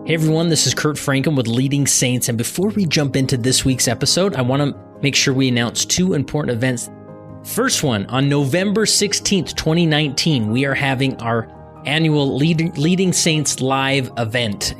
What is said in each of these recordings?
Hey everyone, this is Kurt Frankum with Leading Saints, and before we jump into this week's episode, I want to make sure we announce two important events. First one, on November 16th, 2019, we are having our annual Leading Saints live event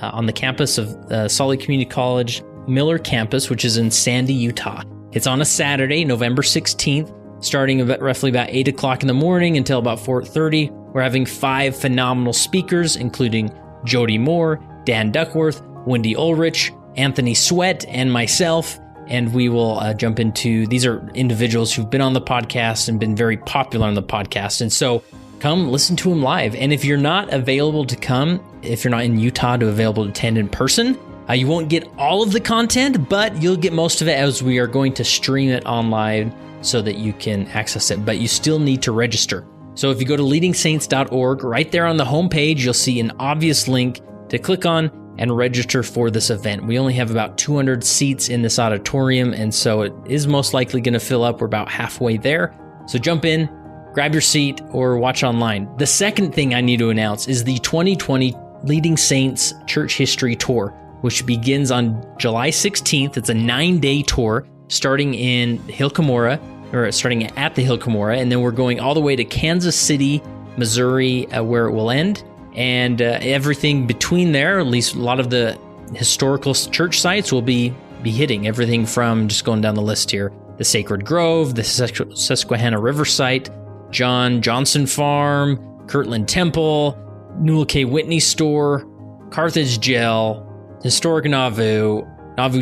on the campus of Salt Lake Community College Miller campus, which is in Sandy, Utah. It's on a Saturday, November 16th, starting roughly about 8 o'clock in the morning until about 4:30. We're having 5 phenomenal speakers, including Jody Moore, Dan Duckworth, Wendy Ulrich, Anthony Sweat, and myself. And we will jump into, these are individuals who've been on the podcast and been very popular on the podcast. And so come listen to them live. And if you're not available to come, if you're not in Utah to available to attend in person, you won't get all of the content, but you'll get most of it as we are going to stream it online so that you can access it. But you still need to register. So if you go to leadingsaints.org, right there on the homepage, you'll see an obvious link to click on and register for this event. We only have about 200 seats in this auditorium, and so it is most likely going to fill up. We're about halfway there. So jump in, grab your seat, or watch online. The second thing I need to announce is the 2020 Leading Saints Church History Tour, which begins on July 16th. It's a 9-day tour starting in Hill Cumorah, or starting at the Hill Cumorah, and then we're going all the way to Kansas City, Missouri, where it will end. And everything between there, at least a lot of the historical church sites, will be hitting. Everything from, just going down the list here, the Sacred Grove, the Susquehanna River site, John Johnson Farm, Kirtland Temple, Newell K. Whitney Store, Carthage Jail, Historic Nauvoo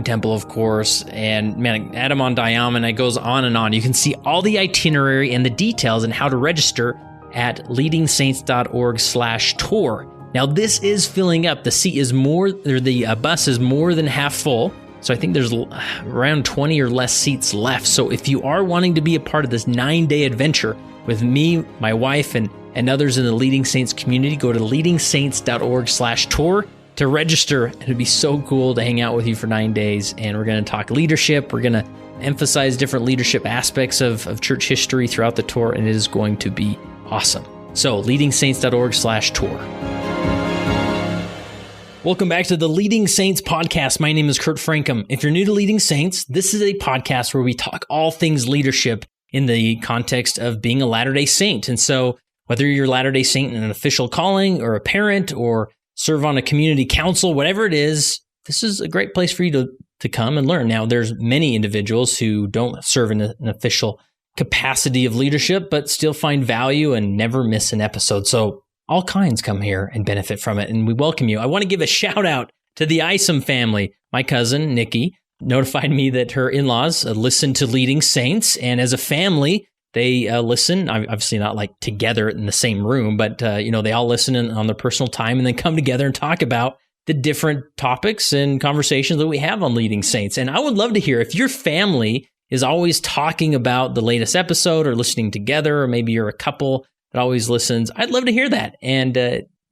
Temple, of course, and man, Adamon Diamond. It goes on and on. You can see all the itinerary and the details and how to register at leadingsaints.org/tour. Now, this is filling up. The bus is more than half full. So I think there's around 20 or less seats left. So if you are wanting to be a part of this 9-day adventure with me, my wife, and others in the Leading Saints community, go to leadingsaints.org/tour to register. It'd be so cool to hang out with you for 9 days. And we're going to talk leadership. We're going to emphasize different leadership aspects of church history throughout the tour. And it is going to be awesome. So leadingsaints.org/tour. Welcome back to the Leading Saints podcast. My name is Kurt Frankum. If you're new to Leading Saints, this is a podcast where we talk all things leadership in the context of being a Latter-day Saint. And so whether you're a Latter-day Saint in an official calling or a parent or serve on a community council, whatever it is, this is a great place for you to come and learn. Now, there's many individuals who don't serve in an official capacity of leadership, but still find value and never miss an episode. So all kinds come here and benefit from it, and we welcome you. I want to give a shout out to the Isom family. My cousin, Nikki, notified me that her in-laws listen to Leading Saints, and as a family, they listen, obviously not like together in the same room, but they all listen on their personal time and then come together and talk about the different topics and conversations that we have on Leading Saints. And I would love to hear if your family is always talking about the latest episode or listening together, or maybe you're a couple that always listens. I'd love to hear that, and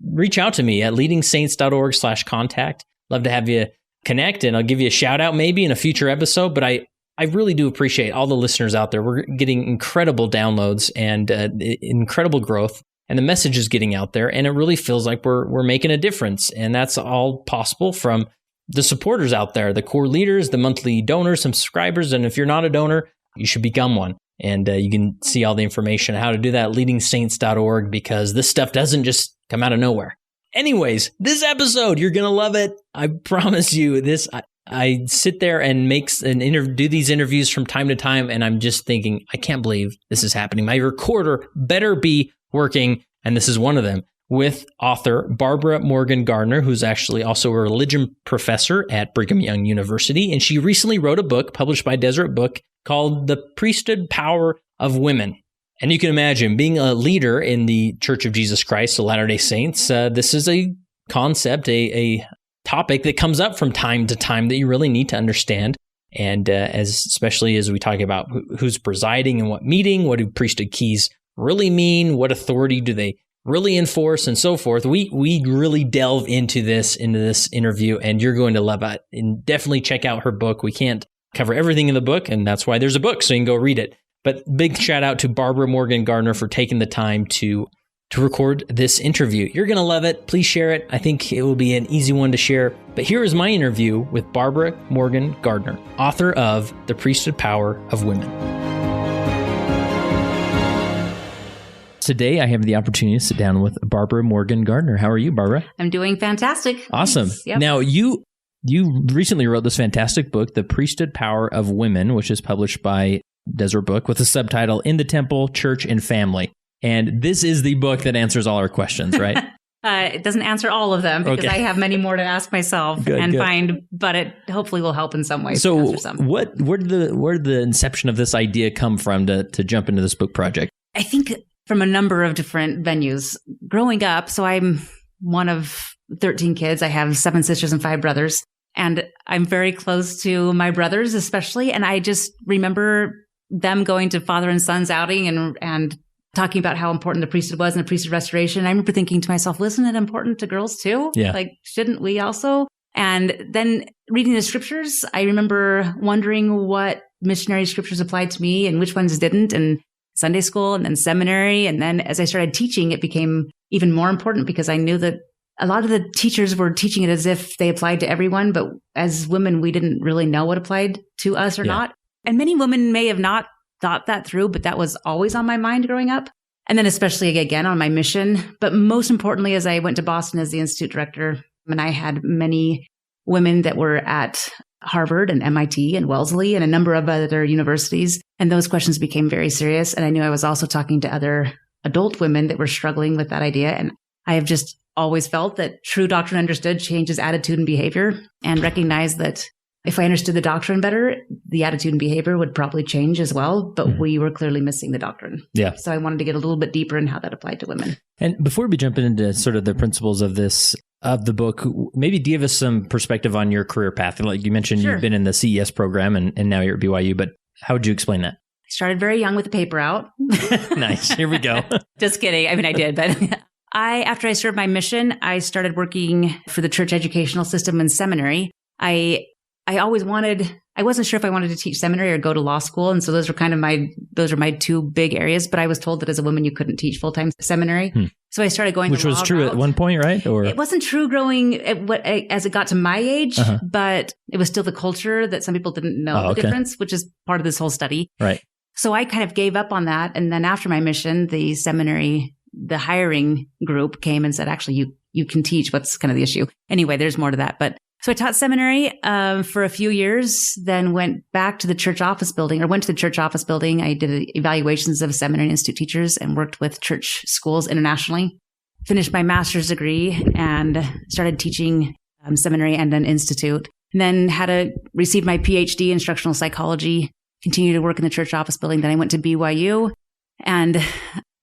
reach out to me at leadingsaints.org/contact. Love to have you connect, and I'll give you a shout out maybe in a future episode, but I really do appreciate all the listeners out there. We're getting incredible downloads and incredible growth, and the message is getting out there, and it really feels like we're making a difference. And that's all possible from the supporters out there, the core leaders, the monthly donors, some subscribers. And if you're not a donor, you should become one. And you can see all the information on how to do that at leadingsaints.org, because this stuff doesn't just come out of nowhere. Anyways, this episode, you're going to love it. I promise you this. I sit there and do these interviews from time to time, and I'm just thinking, I can't believe this is happening. My recorder better be working, and this is one of them, with author Barbara Morgan Gardner, who's actually also a religion professor at Brigham Young University, and she recently wrote a book published by Deseret Book called The Priesthood Power of Women. And you can imagine, being a leader in the Church of Jesus Christ, the Latter-day Saints, this is a concept, a topic that comes up from time to time that you really need to understand. And especially as we talk about who's presiding and what meeting, what do priesthood keys really mean, what authority do they really enforce, and so forth. We really delve into this interview, and you're going to love it. And definitely check out her book. We can't cover everything in the book, and that's why there's a book, so you can go read it. But big shout out to Barbara Morgan Gardner for taking the time to to record this interview. You're going to love it. Please share it. I think it will be an easy one to share. But here is my interview with Barbara Morgan Gardner, author of The Priesthood Power of Women. Today, I have the opportunity to sit down with Barbara Morgan Gardner. How are you, Barbara? I'm doing fantastic. Awesome. Yep. Now, you recently wrote this fantastic book, The Priesthood Power of Women, which is published by Desert Book with the subtitle In the Temple, Church, and Family. And this is the book that answers all our questions, right? It doesn't answer all of them because I have many more to ask myself find, but it hopefully will help in some way. So to answer some. Where did the inception of this idea come from to jump into this book project? I think from a number of different venues. Growing up, so I'm one of 13 kids. I have 7 sisters and 5 brothers. And I'm very close to my brothers, especially. And I just remember them going to father and son's outing and talking about how important the priesthood was and the priesthood restoration. And I remember thinking to myself, wasn't it important to girls too? Yeah. Like, shouldn't we also? And then reading the scriptures, I remember wondering what missionary scriptures applied to me and which ones didn't. And Sunday school and then seminary. And then as I started teaching, it became even more important because I knew that a lot of the teachers were teaching it as if they applied to everyone. But as women, we didn't really know what applied to us or not. And many women may have not thought that through, but that was always on my mind growing up. And then especially again on my mission. But most importantly, as I went to Boston as the institute director, and I had many women that were at Harvard and MIT and Wellesley and a number of other universities. And those questions became very serious. And I knew I was also talking to other adult women that were struggling with that idea. And I have just always felt that true doctrine understood changes attitude and behavior, and recognized that if I understood the doctrine better, the attitude and behavior would probably change as well. But we were clearly missing the doctrine. Yeah. So I wanted to get a little bit deeper in how that applied to women. And before we jump into sort of the principles of the book, maybe give us some perspective on your career path. Like you mentioned, You've been in the CES program and now you're at BYU, but how would you explain that? I started very young with the paper out. Nice. Here we go. Just kidding. I mean, I did, but after I served my mission, I started working for the church educational system in seminary. I wasn't sure if I wanted to teach seminary or go to law school. And so those are my 2 big areas. But I was told that as a woman, you couldn't teach full-time seminary. So I started going Which the law was true route. At one point, right? Or it wasn't true as it got to my age, but it was still the culture that some people didn't know the difference, which is part of this whole study. Right. So I kind of gave up on that. And then after my mission, the seminary, the hiring group came and said, actually, you can teach. What's kind of the issue? Anyway, there's more to that. But so I taught seminary for a few years, then went to the church office building. I did evaluations of seminary and institute teachers and worked with church schools internationally. Finished my master's degree and started teaching seminary and then institute. And then received my PhD in instructional psychology, continued to work in the church office building. Then I went to BYU and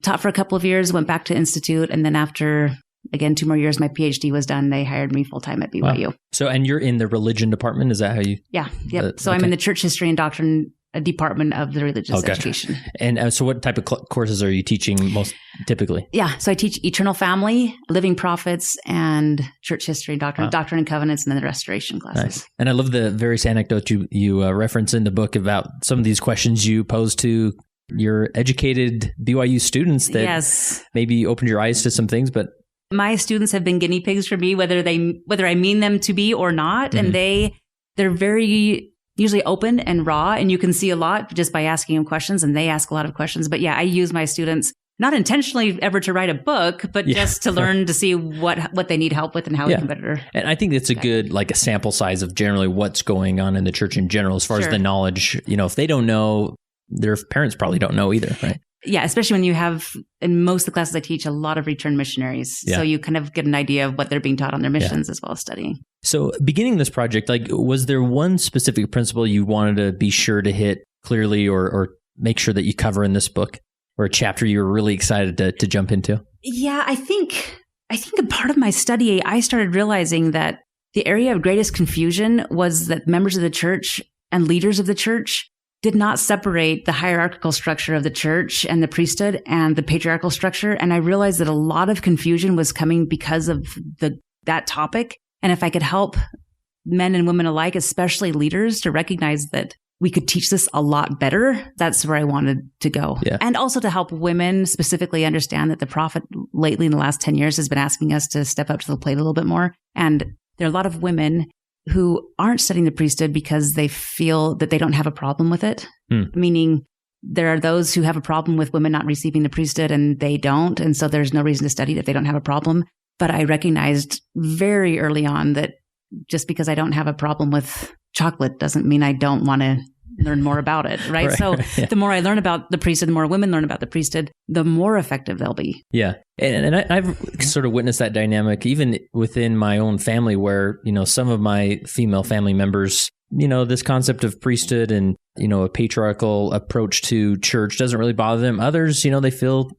taught for a couple of years, went back to institute. And then after, again, 2 more years, my PhD was done. They hired me full-time at BYU. Wow. So, and you're in the religion department? Is that how you? Yeah. Yep. So I'm in the church history and doctrine department of the religious education. And so what type of courses are you teaching most typically? Yeah. So I teach eternal family, living prophets, and church history and doctrine, doctrine and covenants, and then the restoration classes. Nice. And I love the various anecdotes you reference in the book about some of these questions you pose to your educated BYU students that maybe opened your eyes to some things, but my students have been guinea pigs for me, whether I mean them to be or not. And they're very usually open and raw, and you can see a lot just by asking them questions, and they ask a lot of questions. But yeah, I use my students not intentionally ever to write a book, but just to learn to see what they need help with and how we can better. And I think it's a good, like a sample size of generally what's going on in the church in general, as far as the knowledge, if they don't know, their parents probably don't know either, right? Yeah, especially when you have, in most of the classes I teach, a lot of return missionaries. Yeah. So you kind of get an idea of what they're being taught on their missions as well as studying. So beginning this project, was there one specific principle you wanted to be sure to hit clearly or make sure that you cover in this book, or a chapter you were really excited to jump into? Yeah, I think a part of my study, I started realizing that the area of greatest confusion was that members of the church and leaders of the church did not separate the hierarchical structure of the church and the priesthood and the patriarchal structure. And I realized that a lot of confusion was coming because of that topic. And if I could help men and women alike, especially leaders, to recognize that we could teach this a lot better, that's where I wanted to go. Yeah. And also to help women specifically understand that the prophet lately in the last 10 years has been asking us to step up to the plate a little bit more. And there are a lot of women who aren't studying the priesthood because they feel that they don't have a problem with it. Meaning there are those who have a problem with women not receiving the priesthood and they don't. And so there's no reason to study it if they don't have a problem. But I recognized very early on that just because I don't have a problem with chocolate doesn't mean I don't want to learn more about it, right? So the more I learn about the priesthood, the more women learn about the priesthood, the more effective they'll be. Yeah. And I've sort of witnessed that dynamic even within my own family where, some of my female family members, this concept of priesthood and, a patriarchal approach to church doesn't really bother them. Others, they feel,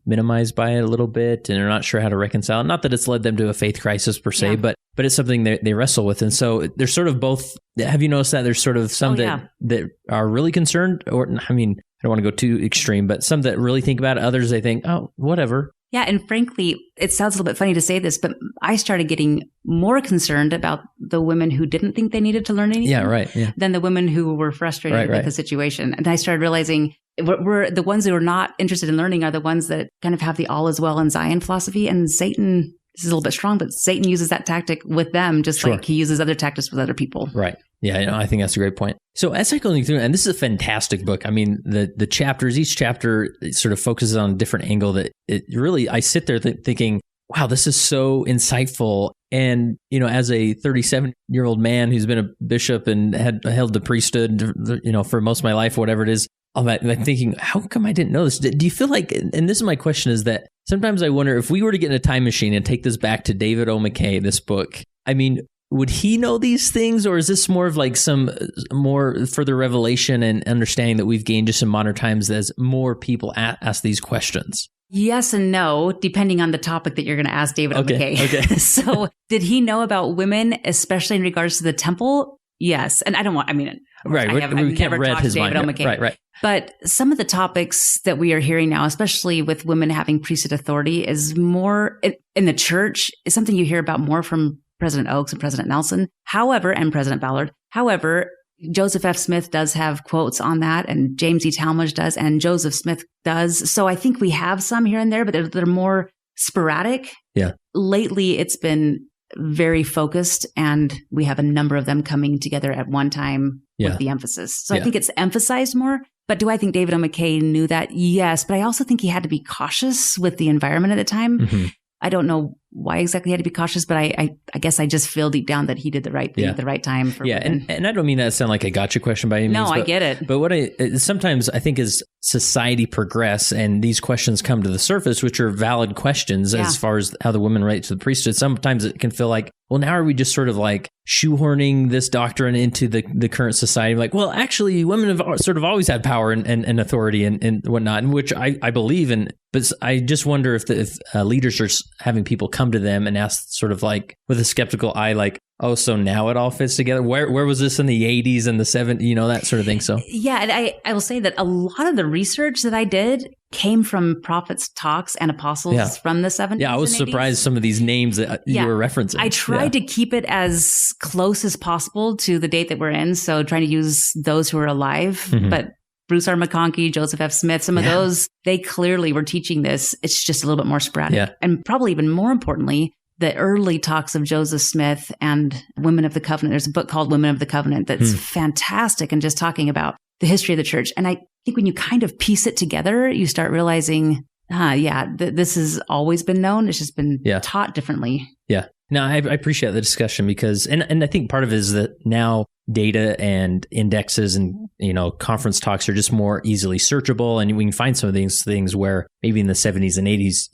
minimized by it a little bit and they're not sure how to reconcile. Not that it's led them to a faith crisis per se, but it's something they wrestle with. And so there's sort of both. Have you noticed that there's sort of some that are really concerned, or, I don't want to go too extreme, but some that really think about it. Others, they think, oh, whatever. Yeah. And frankly, it sounds a little bit funny to say this, but I started getting more concerned about the women who didn't think they needed to learn anything than the women who were frustrated with the situation. And I started realizing we're the ones who are not interested in learning are the ones that kind of have the all is well in Zion philosophy. And Satan, this is a little bit strong, but Satan uses that tactic with them just like he uses other tactics with other people. Right. Yeah, I think that's a great point. So as I go through, and this is a fantastic book. The chapters, each chapter sort of focuses on a different angle that it really, I sit there thinking, wow, this is so insightful. And, as a 37-year-old man who's been a bishop and had held the priesthood, for most of my life, whatever it is, I'm thinking, how come I didn't know this? Do you feel like, and this is my question, is that sometimes I wonder if we were to get in a time machine and take this back to David O.McKay, this book, would he know these things, or is this more of like some more further revelation and understanding that we've gained just in modern times as more people ask these questions? Yes and no, depending on the topic that you're going to ask David O.McKay. Okay. So did he know about women, especially in regards to the temple? Yes. And I don't want, right. I've never talked to David O.McKay. Right. But some of the topics that we are hearing now, especially with women having priesthood authority, is more in the church, is something you hear about more from President Oaks and President Nelson. However, and President Ballard. However, Joseph F. Smith does have quotes on that, and James E. Talmage does, and Joseph Smith does. So I think we have some here and there, but they're more sporadic. Yeah. Lately, it's been very focused, and we have a number of them coming together at one time with the emphasis. So I think it's emphasized more. But do I think David O.McKay knew that? Yes. But I also think he had to be cautious with the environment at the time. Mm-hmm. I don't know why exactly he had to be cautious, but I guess I just feel deep down that he did the right thing at the right time. For women. And I don't mean that to sound like a gotcha question by any means. No, I get it. But what sometimes I think as society progress and these questions come to the surface, which are valid questions as far as how the women relate to the priesthood, sometimes it can feel like, well, now are we just sort of like shoehorning this doctrine into the current society? Like, well, actually, women have sort of always had power and authority and whatnot, in which I believe in. But I just wonder if leaders are having people come to them and ask sort of like with a skeptical eye, like, oh, so now it all fits together. Where was this in the 80s and the 70s, that sort of thing. So yeah, and I will say that a lot of the research that I did came from prophets' talks and apostles from the 70s. Yeah, I was surprised some of these names that you were referencing. I tried to keep it as close as possible to the date that we're in. So trying to use those who are alive, but Bruce R. McConkie, Joseph F. Smith, some of those, they clearly were teaching this. It's just a little bit more sporadic. Yeah. And probably even more importantly, the early talks of Joseph Smith and Women of the Covenant. There's a book called Women of the Covenant that's fantastic and just talking about the history of the church. And I think when you kind of piece it together, you start realizing, this has always been known. It's just been taught differently. Yeah. No, I appreciate the discussion because, and I think part of it is that now data and indexes and, conference talks are just more easily searchable. And we can find some of these things where maybe in the 70s and 80s,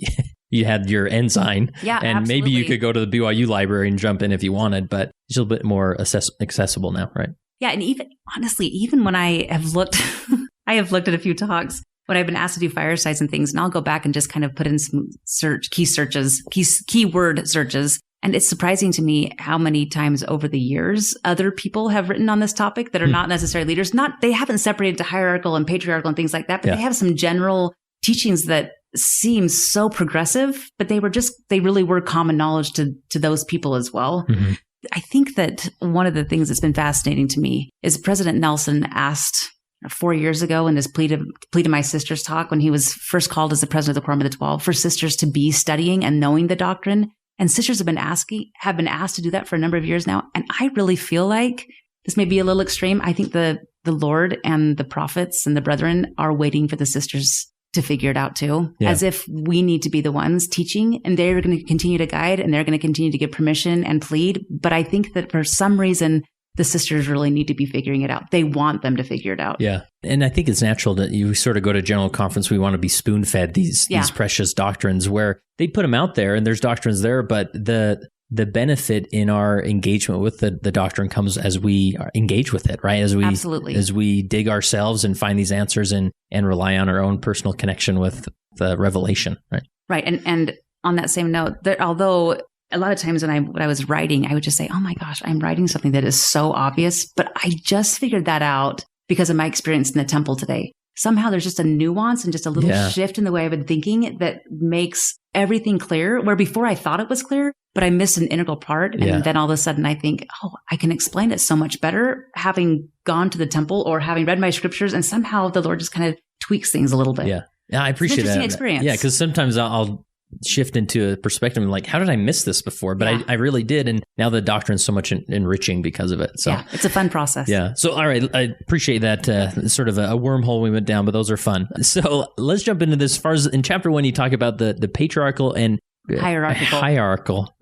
you had your ensign. Yeah, and absolutely. Maybe you could go to the BYU library and jump in if you wanted, but it's a little bit more accessible now, right? Yeah. And even when I have looked, I have looked at a few talks when I've been asked to do firesides and things, and I'll go back and just kind of put in some keyword searches. And it's surprising to me how many times over the years other people have written on this topic that are not necessarily leaders. They haven't separated to hierarchical and patriarchal and things like that, but they have some general teachings that seem so progressive, but they really were common knowledge to those people as well. Mm-hmm. I think that one of the things that's been fascinating to me is President Nelson asked 4 years ago in his plea to my sister's talk when he was first called as the president of the Quorum of the 12 for sisters to be studying and knowing the doctrine. And sisters have been asked to do that for a number of years now. And I really feel like this may be a little extreme. I think the Lord and the prophets and the brethren are waiting for the sisters to figure it out too, as if we need to be the ones teaching, and they're going to continue to guide and they're going to continue to give permission and plead. But I think that for some reason, the sisters really need to be figuring it out. They want them to figure it out. Yeah. And I think it's natural that you sort of go to general conference. We want to be spoon fed these precious doctrines where they put them out there and there's doctrines there, but the benefit in our engagement with the doctrine comes as we engage with it, right? As we dig ourselves and find these answers and rely on our own personal connection with the revelation, right? Right. And on that same note, although a lot of times when I was writing, I would just say, oh my gosh, I'm writing something that is so obvious, but I just figured that out because of my experience in the temple today. Somehow there's just a nuance and just a little shift in the way I've been thinking that makes everything clear, where before I thought it was clear, but I missed an integral part. And then all of a sudden I think, oh, I can explain it so much better having gone to the temple or having read my scriptures, and somehow the Lord just kind of tweaks things a little bit. Yeah. I appreciate that. Interesting experience. Yeah, because sometimes I'll shift into a perspective like, how did I miss this before? But I really did. And now the doctrine is so much enriching because of it. So it's a fun process. Yeah. So, all right. I appreciate that sort of a wormhole we went down, but those are fun. So let's jump into this. As far as in chapter 1, you talk about the patriarchal and hierarchical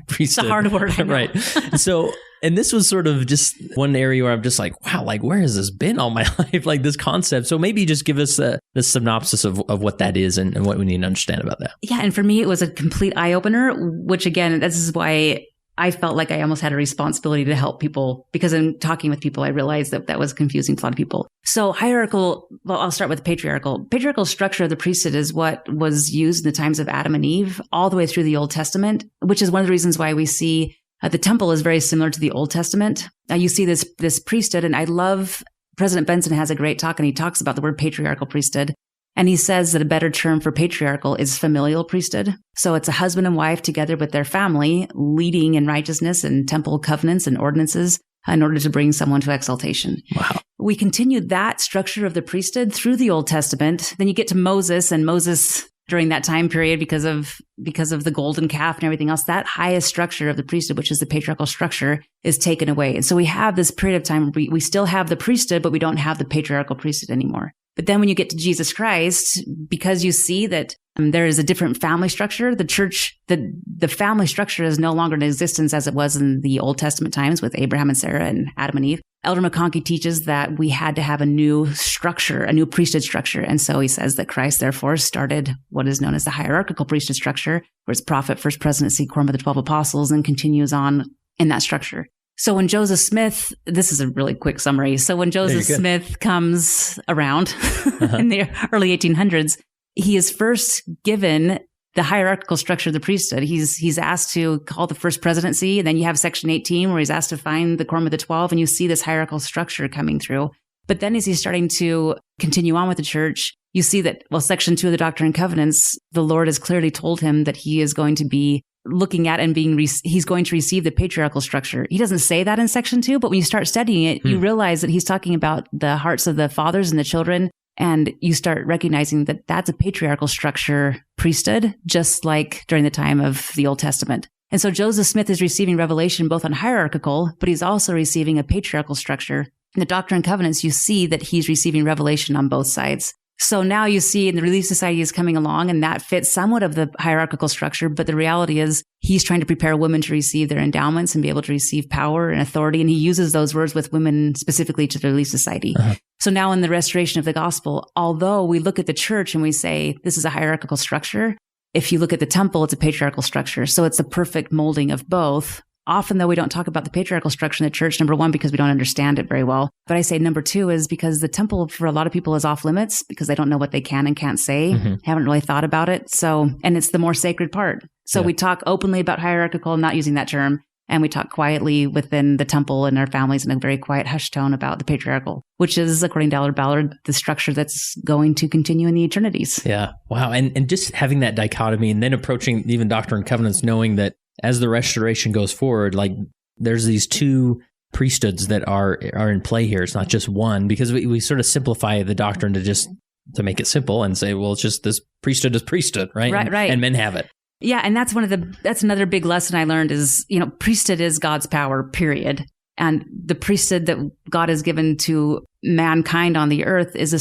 priesthood. It's a hard word. Right. So, and this was sort of just one area where I'm just like, wow, like where has this been all my life? Like this concept. So maybe just give us the synopsis of what that is and what we need to understand about that. Yeah. And for me, it was a complete eye opener, which again, this is why I felt like I almost had a responsibility to help people, because in talking with people, I realized that was confusing to a lot of people. So hierarchical, well, I'll start with the patriarchal. Patriarchal structure of the priesthood is what was used in the times of Adam and Eve all the way through the Old Testament, which is one of the reasons why we see the temple is very similar to the Old Testament. You see this priesthood, and I love, President Benson has a great talk, and he talks about the word patriarchal priesthood. And he says that a better term for patriarchal is familial priesthood. So it's a husband and wife together with their family, leading in righteousness and temple covenants and ordinances in order to bring someone to exaltation. Wow. We continued that structure of the priesthood through the Old Testament. Then you get to Moses, and Moses during that time period, because of the golden calf and everything else, that highest structure of the priesthood, which is the patriarchal structure, is taken away. And so we have this period of time where we still have the priesthood, but we don't have the patriarchal priesthood anymore. But then when you get to Jesus Christ, because you see that there is a different family structure, the church, the family structure is no longer in existence as it was in the Old Testament times with Abraham and Sarah and Adam and Eve. Elder McConkie teaches that we had to have a new structure, a new priesthood structure. And so he says that Christ, therefore, started what is known as the hierarchical priesthood structure, where it's prophet, first presidency, quorum of the 12 apostles, and continues on in that structure. So when Joseph Smith, this is a really quick summary. So when Joseph Smith comes around in the early 1800s, he is first given the hierarchical structure of the priesthood. He's asked to call the first presidency. And then you have section 18 where he's asked to find the quorum of the 12. And you see this hierarchical structure coming through. But then as he's starting to continue on with the church, you see that, well, section 2 of the Doctrine and Covenants, the Lord has clearly told him that he is going to be looking at and he's going to receive the patriarchal structure. He doesn't say that in section 2, but when you start studying it, you realize that he's talking about the hearts of the fathers and the children. And you start recognizing that that's a patriarchal structure priesthood, just like during the time of the Old Testament. And so Joseph Smith is receiving revelation both on hierarchical, but he's also receiving a patriarchal structure. In the Doctrine and Covenants, you see that he's receiving revelation on both sides. So now you see in the Relief Society is coming along, and that fits somewhat of the hierarchical structure. But the reality is he's trying to prepare women to receive their endowments and be able to receive power and authority. And he uses those words with women specifically to the Relief Society. Uh-huh. So now in the restoration of the gospel, although we look at the church and we say this is a hierarchical structure, if you look at the temple, it's a patriarchal structure. So it's a perfect molding of both. Often, though, we don't talk about the patriarchal structure in the church, number one, because we don't understand it very well. But I say number two is because the temple for a lot of people is off limits because they don't know what they can and can't say, haven't really thought about it. So, and it's the more sacred part. So we talk openly about hierarchical, not using that term. And we talk quietly within the temple and our families in a very quiet hush tone about the patriarchal, which is, according to Elder Ballard, the structure that's going to continue in the eternities. Yeah. Wow. And just having that dichotomy and then approaching even Doctrine and Covenants, knowing that as the restoration goes forward, like there's these two priesthoods that are in play here. It's not just one, because we sort of simplify the doctrine to make it simple and say, well, it's just this priesthood is priesthood, right? Right. And men have it. Yeah. And that's another big lesson I learned is, priesthood is God's power, period. And the priesthood that God has given to mankind on the earth is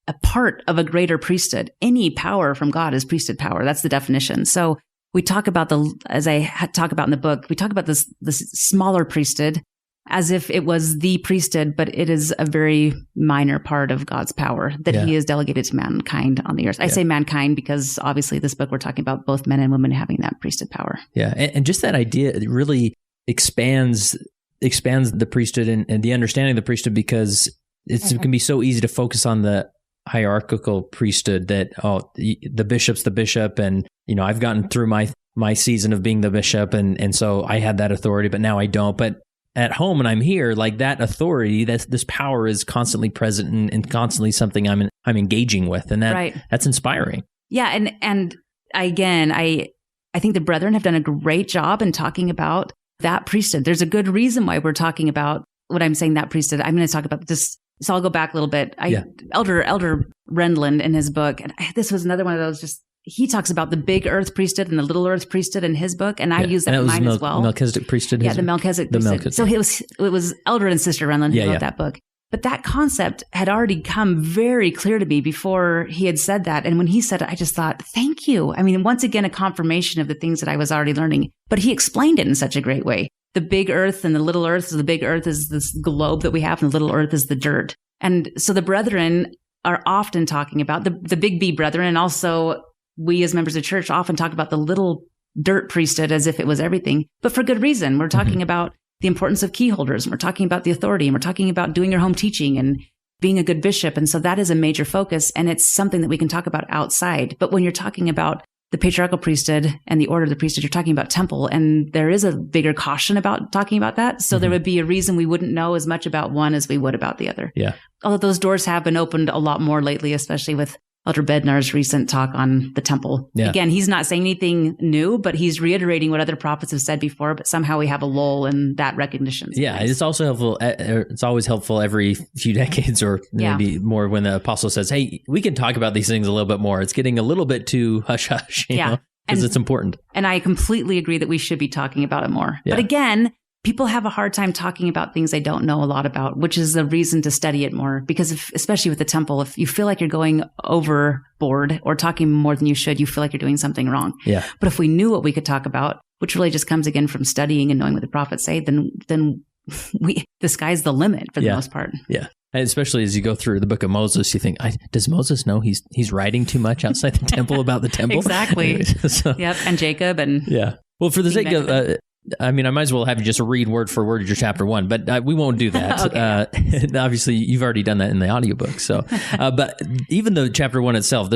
a part of a greater priesthood. Any power from God is priesthood power. That's the definition. So we talk about as I talk about in the book, we talk about this smaller priesthood as if it was the priesthood, but it is a very minor part of God's power that he has delegated to mankind on the earth. I say mankind because obviously this book, we're talking about both men and women having that priesthood power. Yeah. And just that idea, it really expands the priesthood and the understanding of the priesthood, because it can be so easy to focus on the hierarchical priesthood that, the bishop's the bishop. And, I've gotten through my season of being the bishop. And so I had that authority, but now I don't. But at home and I'm here, like that authority, this power is constantly present and constantly something I'm engaging with. And that's inspiring. Yeah. And again, I think the brethren have done a great job in talking about that priesthood. There's a good reason why we're talking about what I'm saying, that priesthood. I'm going to talk about this. So I'll go back a little bit. Elder Renlund in his book, and this was another one of those, he talks about the big earth priesthood and the little earth priesthood in his book. And I use that in mine as well. Melchizedek priesthood. Yeah, the Melchizedek priesthood. So it was Elder and Sister Renlund who wrote that book. But that concept had already come very clear to me before he had said that. And when he said it, I just thought, thank you. I mean, once again, a confirmation of the things that I was already learning. But he explained it in such a great way. The big earth and the little earth. So the big earth is this globe that we have, and the little earth is the dirt. And so the brethren are often talking about the big B brethren, and also we as members of church often talk about the little dirt priesthood as if it was everything, but for good reason. We're talking about the importance of key holders, and we're talking about the authority, and we're talking about doing your home teaching and being a good bishop. And so that is a major focus, and it's something that we can talk about outside. But when you're talking about the patriarchal priesthood and the order of the priesthood, you're talking about temple, and there is a bigger caution about talking about that. So there would be a reason we wouldn't know as much about one as we would about the other. Yeah. Although those doors have been opened a lot more lately, especially with Elder Bednar's recent talk on the temple. Yeah. Again, he's not saying anything new, but he's reiterating what other prophets have said before, but somehow we have a lull in that recognition. Yeah, nice. It's also helpful. It's always helpful every few decades or maybe more when the apostle says, hey, we can talk about these things a little bit more. It's getting a little bit too hush-hush, you know, because it's important. And I completely agree that we should be talking about it more. Yeah. But again, people have a hard time talking about things they don't know a lot about, which is a reason to study it more. Because especially with the temple, if you feel like you're going overboard or talking more than you should, you feel like you're doing something wrong. Yeah. But if we knew what we could talk about, which really just comes again from studying and knowing what the prophets say, then the sky's the limit for the most part. Yeah. And especially as you go through the book of Moses, you think, does Moses know he's writing too much outside the temple about the temple? Exactly. Yep. And Jacob and Well, for the sake of I might as well have you just read word for word your chapter 1, but we won't do that. Okay. Obviously, you've already done that in the audiobook. So, but even though chapter 1 itself,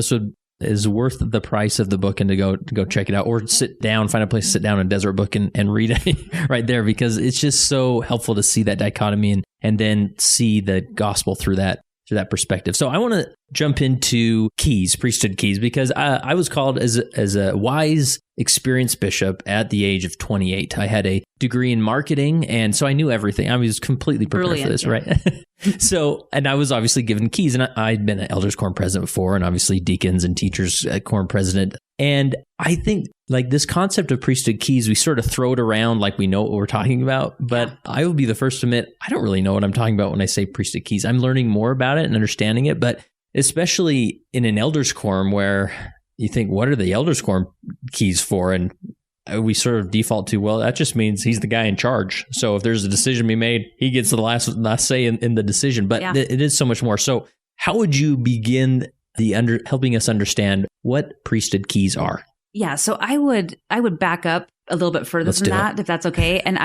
is worth the price of the book, and to go check it out, or sit down, find a place to sit down in a desert book and read it right there, because it's just so helpful to see that dichotomy and then see the gospel through that perspective. So I want to jump into keys, priesthood keys, because I was called as a wise, experienced bishop at the age of 28. I had a degree in marketing, and so I knew everything. I was completely prepared for this, right? So, and I was obviously given keys, and I'd been an elders quorum president before, and obviously deacons and teachers quorum president. And I think like this concept of priesthood keys, we sort of throw it around like we know what we're talking about, but I will be the first to admit, I don't really know what I'm talking about when I say priesthood keys. I'm learning more about it and understanding it, but especially in an elders quorum where you think, what are the elders quorum keys for? And we sort of default to, well, that just means he's the guy in charge. So if there's a decision to be made, he gets the last say in the decision. But it is so much more. So how would you begin helping us understand what priesthood keys are? Yeah, so I would back up a little bit further than that, if that's okay. And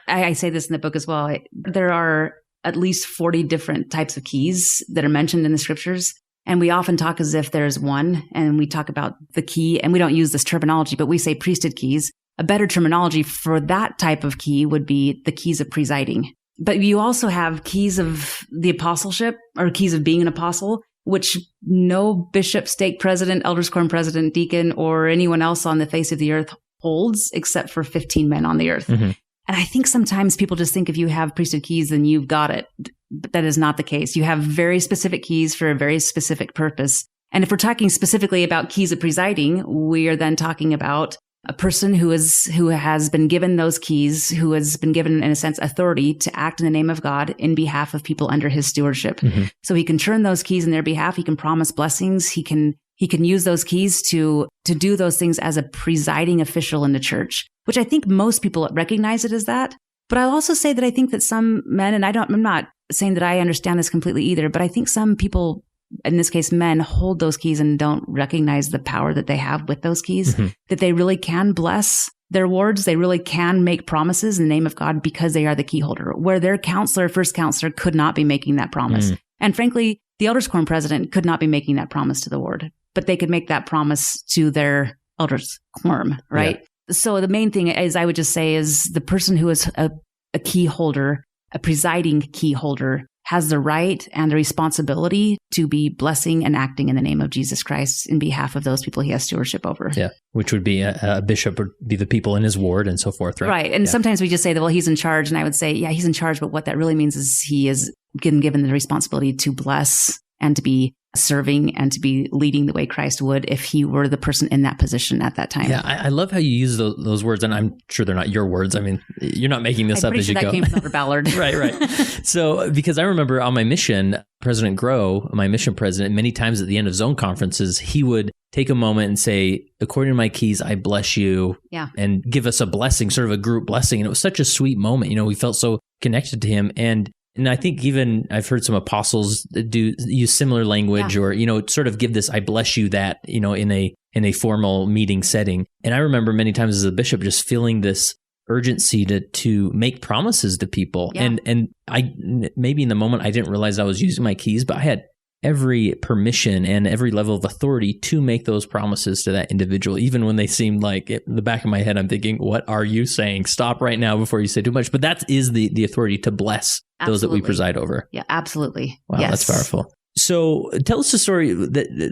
I say this in the book as well. There are at least 40 different types of keys that are mentioned in the scriptures. And we often talk as if there's one, and we talk about the key, and we don't use this terminology, but we say priesthood keys. A better terminology for that type of key would be the keys of presiding. But you also have keys of the apostleship, or keys of being an apostle, which no bishop, stake president, elders quorum president, deacon, or anyone else on the face of the earth holds, except for 15 men on the earth. Mm-hmm. And I think sometimes people just think if you have priesthood keys, then you've got it. But that is not the case. You have very specific keys for a very specific purpose. And if we're talking specifically about keys of presiding, we are then talking about a person who has been given those keys, who has been given, in a sense, authority to act in the name of God in behalf of people under his stewardship. Mm-hmm. So he can turn those keys in their behalf. He can promise blessings. He can use those keys to do those things as a presiding official in the church, which I think most people recognize it as that. But I'll also say that I think that some men, and I'm not saying that I understand this completely either, but I think some people, in this case, men, hold those keys and don't recognize the power that they have with those keys, mm-hmm. that they really can bless their wards. They really can make promises in the name of God because they are the key holder, where their first counselor could not be making that promise. And frankly, the elders quorum president could not be making that promise to the ward, but they could make that promise to their elders quorum, right? Yeah. So the main thing is, I would just say, is the person who is a key holder, a presiding key holder, has the right and the responsibility to be blessing and acting in the name of Jesus Christ in behalf of those people he has stewardship over. Yeah, which would be a bishop, would be the people in his ward and so forth, right? Right. And sometimes we just say that, well, he's in charge. And I would say, yeah, he's in charge. But what that really means is he is given the responsibility to bless and to be serving and to be leading the way Christ would if he were the person in that position at that time. Yeah, I love how you use those words, and I'm sure they're not your words. I mean, you're not making this up as you go. That came from Elder Ballard. Right. So, because I remember on my mission, President Grow, my mission president, many times at the end of zone conferences, he would take a moment and say, according to my keys, I bless you, and give us a blessing, sort of a group blessing. And it was such a sweet moment. We felt so connected to him. And I think even I've heard some apostles use similar language or, sort of give this, I bless you, that, in a formal meeting setting. And I remember many times as a bishop just feeling this urgency to make promises to people. Yeah. And I, maybe in the moment I didn't realize I was using my keys, but I had every permission and every level of authority to make those promises to that individual, even when they seemed like, in the back of my head, I'm thinking, what are you saying? Stop right now before you say too much. But that is the authority to bless those that we preside over. Yeah, absolutely. Wow, yes. That's powerful. So tell us the story.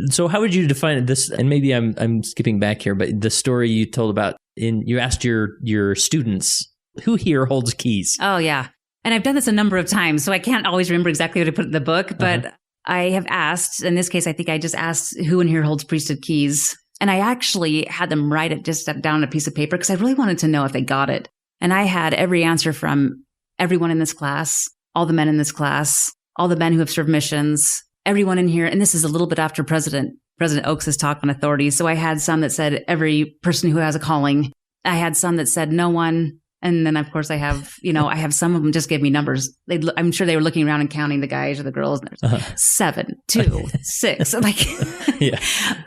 So how would you define this? And maybe I'm skipping back here, but the story you told about, you asked your students, who here holds keys? Oh, yeah. And I've done this a number of times, so I can't always remember exactly what I put in the book, but I have asked, in this case, I think I just asked who in here holds priesthood keys. And I actually had them write it just down on a piece of paper because I really wanted to know if they got it. And I had every answer from everyone in this class, all the men in this class, all the men who have served missions, everyone in here. And this is a little bit after President Oaks' talk on authority. So I had some that said every person who has a calling. I had some that said no one. And then, of course, I have some of them just gave me numbers. I'm sure they were looking around and counting the guys or the girls. And there's 7, 2, 6. I'm like,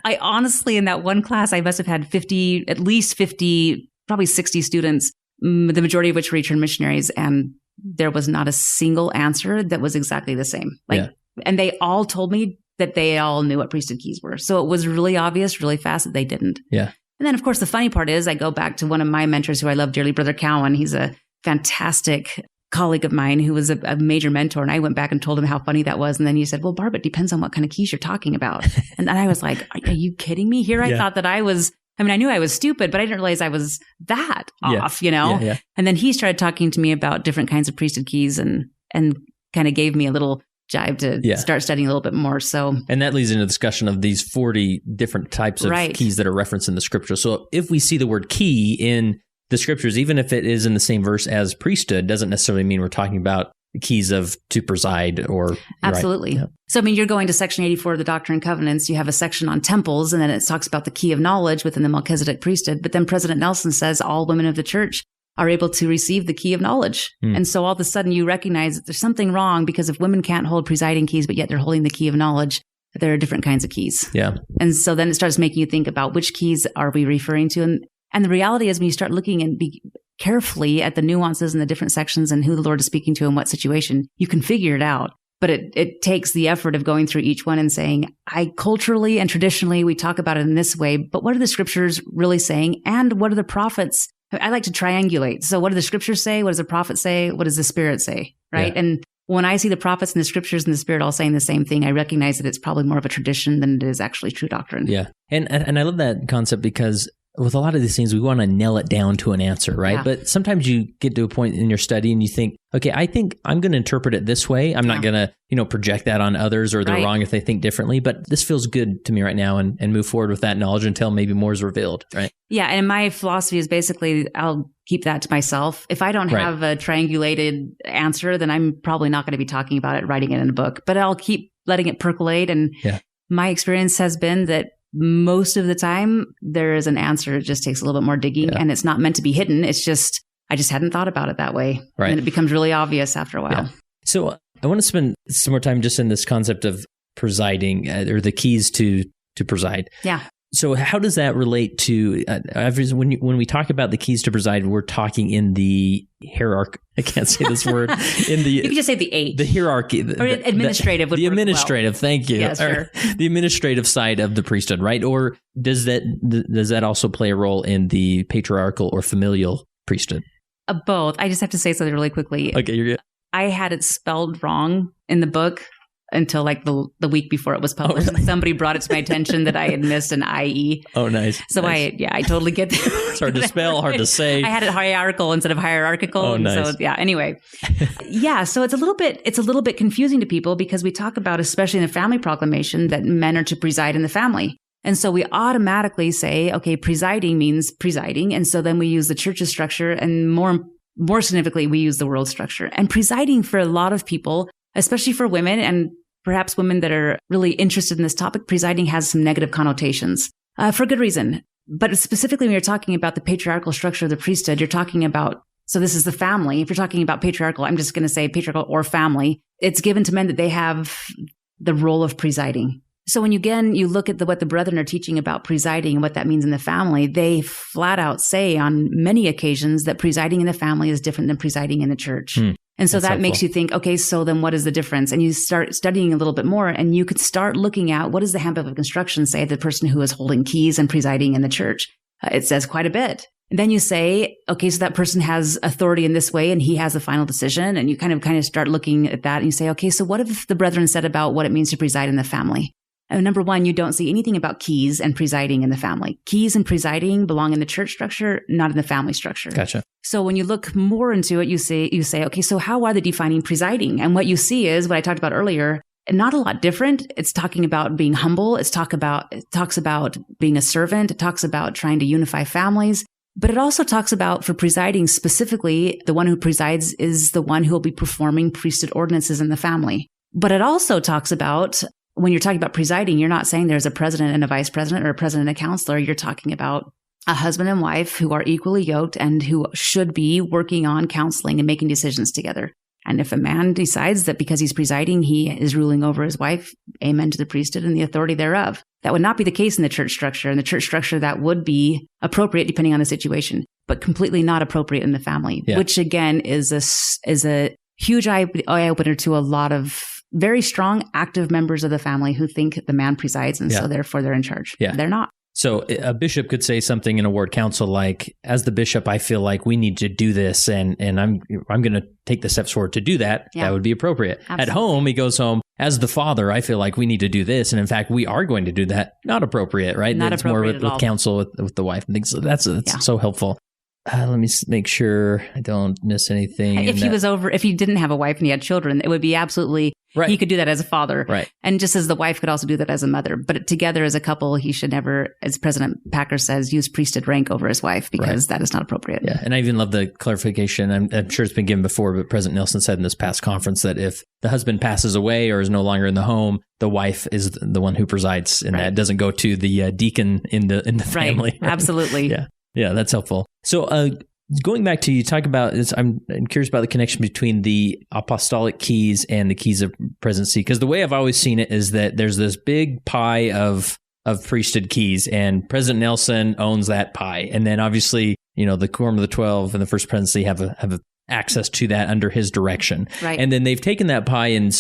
I honestly, in that one class, I must have had at least 50, probably 60 students, the majority of which were returned missionaries. And there was not a single answer that was exactly the same. And they all told me that they all knew what priesthood keys were. So it was really obvious, really fast that they didn't. Yeah. And then, of course, the funny part is I go back to one of my mentors who I love dearly, Brother Cowan. He's a fantastic colleague of mine who was a major mentor. And I went back and told him how funny that was. And then he said, well, Barb, it depends on what kind of keys you're talking about. And then I was like, are you kidding me? Here I thought that I knew I was stupid, but I didn't realize I was that off, Yeah. And then he started talking to me about different kinds of priesthood keys and kind of gave me a little jive to start studying a little bit more. So, and that leads into the discussion of these 40 different types of keys that are referenced in the scripture. So if we see the word key in the scriptures, even if it is in the same verse as priesthood, doesn't necessarily mean we're talking about the keys to preside or... Absolutely. Right? Yeah. So, you're going to section 84 of the Doctrine and Covenants. You have a section on temples, and then it talks about the key of knowledge within the Melchizedek priesthood. But then President Nelson says all women of the church are able to receive the key of knowledge. And so all of a sudden you recognize that there's something wrong because if women can't hold presiding keys, but yet they're holding the key of knowledge, there are different kinds of keys. Yeah. And so then it starts making you think about which keys are we referring to? And the reality is when you start looking and be carefully at the nuances and the different sections and who the Lord is speaking to in what situation, you can figure it out. But it takes the effort of going through each one and saying, culturally and traditionally, we talk about it in this way, but what are the scriptures really saying? And what are the prophets? I like to triangulate. So what do the scriptures say? What does the prophet say? What does the Spirit say? Right. Yeah. And when I see the prophets and the scriptures and the Spirit all saying the same thing, I recognize that it's probably more of a tradition than it is actually true doctrine. Yeah. And I love that concept because with a lot of these things, we want to nail it down to an answer, right? Yeah. But sometimes you get to a point in your study and you think, okay, I think I'm going to interpret it this way. I'm not going to, project that on others, or they're wrong if they think differently. But this feels good to me right now, and move forward with that knowledge until maybe more is revealed, right? Yeah. And my philosophy is basically, I'll keep that to myself. If I don't have a triangulated answer, then I'm probably not going to be talking about it, writing it in a book. But I'll keep letting it percolate. And my experience has been that most of the time there is an answer. It just takes a little bit more digging, and it's not meant to be hidden. It's just, I just hadn't thought about it that way. Right. And it becomes really obvious after a while. Yeah. So I want to spend some more time just in this concept of presiding, or the keys to preside. Yeah. So how does that relate to, when we talk about the keys to preside, we're talking in the hierarchy. I can't say this word. In the you can just say the H. The hierarchy. Or administrative. The administrative, thank you. Yeah, sure. The administrative side of the priesthood, right? Or does that also play a role in the patriarchal or familial priesthood? Both. I just have to say something really quickly. Okay, you're good. I had it spelled wrong in the book until like the week before it was published. Oh, really? Somebody brought it to my attention that I had missed an IE. Oh, nice. So nice. I totally get that. It's hard to spell, hard to say. I had it hierarchical instead of hierarchical. Oh, nice. So anyway. So it's a little bit confusing to people, because we talk about, especially in the family proclamation, that men are to preside in the family. And so we automatically say, okay, presiding means presiding. And so then we use the church's structure, and more significantly, we use the world structure. And presiding, for a lot of people, especially for women, and perhaps women that are really interested in this topic, presiding has some negative connotations for good reason. But specifically, when you're talking about the patriarchal structure of the priesthood, you're talking about, so this is the family. If you're talking about patriarchal, I'm just going to say patriarchal or family, it's given to men that they have the role of presiding. So when you look at what the brethren are teaching about presiding and what that means in the family, they flat out say on many occasions that presiding in the family is different than presiding in the church. And so that makes you think, okay, so then what is the difference? And you start studying a little bit more, and you could start looking at, what does the handbook of instruction say, the person who is holding keys and presiding in the church? It says quite a bit. And then you say, okay, so that person has authority in this way, and he has the final decision. And you kind of start looking at that, and you say, okay, so what have the brethren said about what it means to preside in the family? And number one, you don't see anything about keys and presiding in the family. Keys and presiding belong in the church structure, not in the family structure. Gotcha. So when you look more into it, you say, okay, so how are they defining presiding? And what you see is what I talked about earlier, not a lot different. It's talking about being humble. It talks about being a servant. It talks about trying to unify families. But it also talks about, for presiding specifically, the one who presides is the one who will be performing priesthood ordinances in the family. But it also talks about, when you're talking about presiding, you're not saying there's a president and a vice president, or a president and a counselor. You're talking about a husband and wife who are equally yoked and who should be working on counseling and making decisions together. And if a man decides that because he's presiding, he is ruling over his wife, amen to the priesthood and the authority thereof. That would not be the case in the church structure. In the church structure, that would be appropriate depending on the situation, but completely not appropriate in the family, which again is a huge eye opener to a lot of very strong, active members of the family who think the man presides, and so therefore they're in charge. Yeah. They're not. So a bishop could say something in a ward council like, as the bishop, I feel like we need to do this, and I'm going to take the steps forward to do that. Yeah. That would be appropriate. Absolutely. At home, he goes home, as the father, I feel like we need to do this, and in fact, we are going to do that. Not appropriate, right? Not it's appropriate more with counsel with the wife and things. So that's so helpful. Let me make sure I don't miss anything. If he didn't have a wife and he had children, it would be absolutely, he could do that as a father. Right. And just as the wife could also do that as a mother. But together as a couple, he should never, as President Packer says, use priesthood rank over his wife, because that is not appropriate. Yeah. And I even love the clarification. I'm sure it's been given before, but President Nelson said in this past conference that if the husband passes away or is no longer in the home, the wife is the one who presides, and that doesn't go to the deacon in the family. Right. Absolutely. Yeah. Yeah. That's helpful. So, going back to, you talk about this, I'm curious about the connection between the apostolic keys and the keys of presidency, because the way I've always seen it is that there's this big pie of priesthood keys, and President Nelson owns that pie, and then obviously the Quorum of the 12 and the First Presidency have access to that under his direction, right? And then they've taken that pie and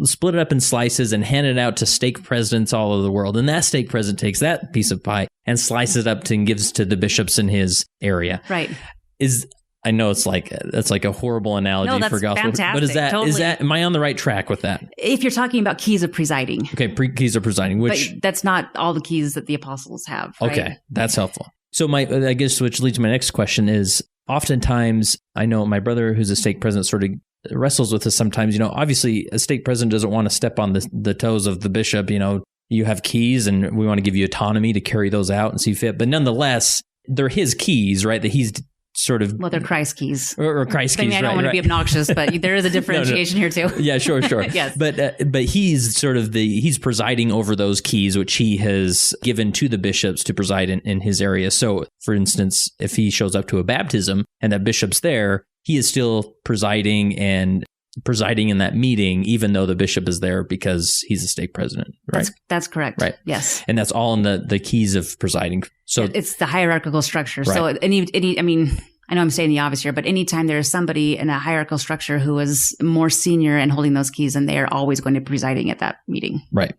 split it up in slices and handed it out to stake presidents all over the world, and that stake president takes that piece of pie and slices it up and gives to the bishops in his area, right? I know that's like a horrible analogy for gospel, fantastic. But is Totally. that am I on the right track with that? If you're talking about keys of presiding, okay, keys of presiding, which but that's not all the keys that the apostles have. Right? Okay, that's helpful. So I guess which leads to my next question is, oftentimes I know my brother who's a stake president sort of wrestles with this sometimes. Obviously a stake president doesn't want to step on the toes of the bishop. You have keys and we want to give you autonomy to carry those out and see fit. But nonetheless, they're his keys, right? That he's sort of... Well, they're Christ keys. Or Christ keys, I don't want to be obnoxious, but there is a differentiation here too. Yeah, sure. Yes. But he's sort of he's presiding over those keys, which he has given to the bishops to preside in his area. So, for instance, if he shows up to a baptism and that bishop's there, he is still presiding in that meeting, even though the bishop is there because he's a stake president, right? That's correct. Right. Yes. And that's all in the keys of presiding. So it's the hierarchical structure. Right. So I know I'm saying the obvious here, but anytime there is somebody in a hierarchical structure who is more senior and holding those keys, and they are always going to be presiding at that meeting. Right.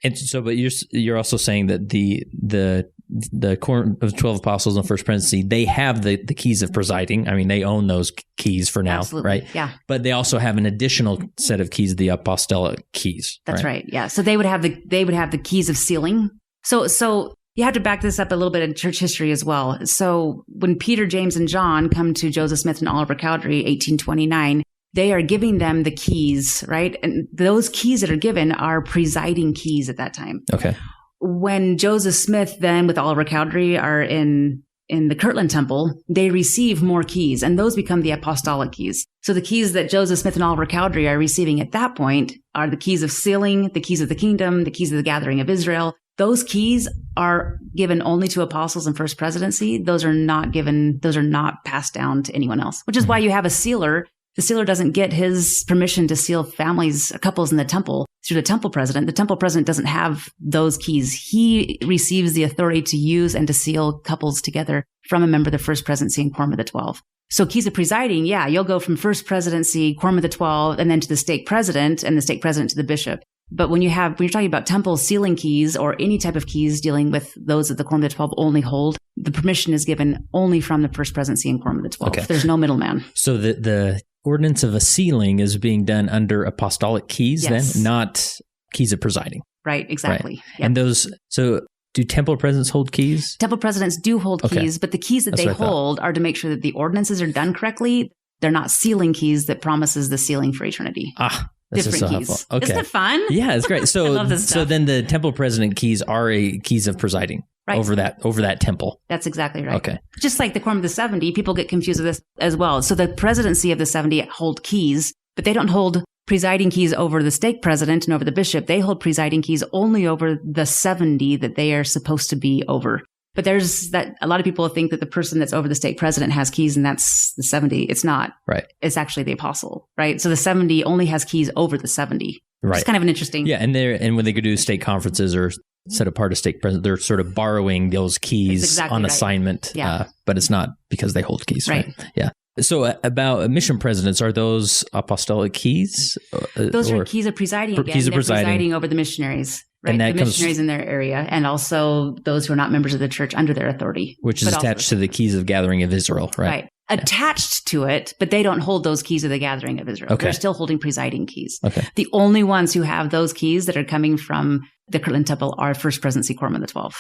And so, but you're also saying that the core of 12 apostles in the first presidency, they have the keys of presiding. I mean, they own those keys for now, Absolutely. Right? Yeah. But they also have an additional set of keys, the apostolic keys. That's right. Yeah. So they would have the keys of sealing. So you have to back this up a little bit in church history as well. So when Peter, James, and John come to Joseph Smith and Oliver Cowdery, 1829, they are giving them the keys, right? And those keys that are given are presiding keys at that time. Okay. When Joseph Smith then with Oliver Cowdery are in the Kirtland Temple, they receive more keys, and those become the apostolic keys. So the keys that Joseph Smith and Oliver Cowdery are receiving at that point are the keys of sealing, the keys of the kingdom, the keys of the gathering of Israel. Those keys are given only to apostles in first presidency. Those are not passed down to anyone else, which is why you have a sealer. The sealer doesn't get his permission to seal couples in the temple through the temple president. The temple president doesn't have those keys. He receives the authority to use and to seal couples together from a member of the first presidency and quorum of the 12. So keys of presiding, yeah, you'll go from first presidency, quorum of the 12, and then to the stake president, and the stake president to the bishop. But when you're talking about temple sealing keys or any type of keys dealing with those that the quorum of the 12 only hold, the permission is given only from the first presidency and quorum of the 12. Okay. There's no middleman. So the ordinance of a sealing is being done under apostolic keys, Yes. then, not keys of presiding. Right, exactly. Right. Yep. And those, so do temple presidents hold keys? Temple presidents do hold keys, but the keys that That's they what I thought. hold are to make sure that the ordinances are done correctly. They're not sealing keys that promises the sealing for eternity. That's Different so keys. helpful. Okay. Isn't it fun? Yeah, it's great. So, I love this so stuff. then the temple president keys are keys of presiding Right. over that temple. That's exactly right. Okay. Just like the quorum of the 70, people get confused with this as well. So the presidency of the 70 hold keys, but they don't hold presiding keys over the stake president and over the bishop. They hold presiding keys only over the 70 that they are supposed to be over. But there's that a lot of people think that the person that's over the stake president has keys and that's the 70. It's not. Right. It's actually the apostle, right? So the 70 only has keys over the 70. Right. It's kind of an interesting. Yeah, and when they go do stake conferences or set apart a stake president, they're sort of borrowing those keys exactly on right. assignment. Yeah. But it's not because they hold keys. Right. Yeah. So about mission presidents, are those apostolic keys? Those are keys of presiding again. Keys of They're presiding. presiding over the missionaries. Right, And that the comes- missionaries in their area, and also those who are not members of the church under their authority. Which is But also- attached to the keys of gathering of Israel, right? Right. Attached to it, but they don't hold those keys of the gathering of Israel. Okay. They're still holding presiding keys. Okay. The only ones who have those keys that are coming from the Kirtland Temple are First Presidency Quorum of the 12.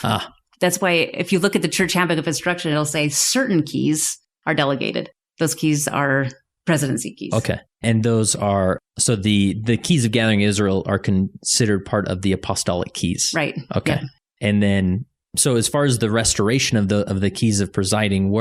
That's why if you look at the Church Handbook of Instruction, it'll say certain keys are delegated. Those keys are presidency keys. Okay. And those are, so the keys of gathering Israel are considered part of the apostolic keys. Right. Okay. Yep. And then, so as far as the restoration of the keys of presiding,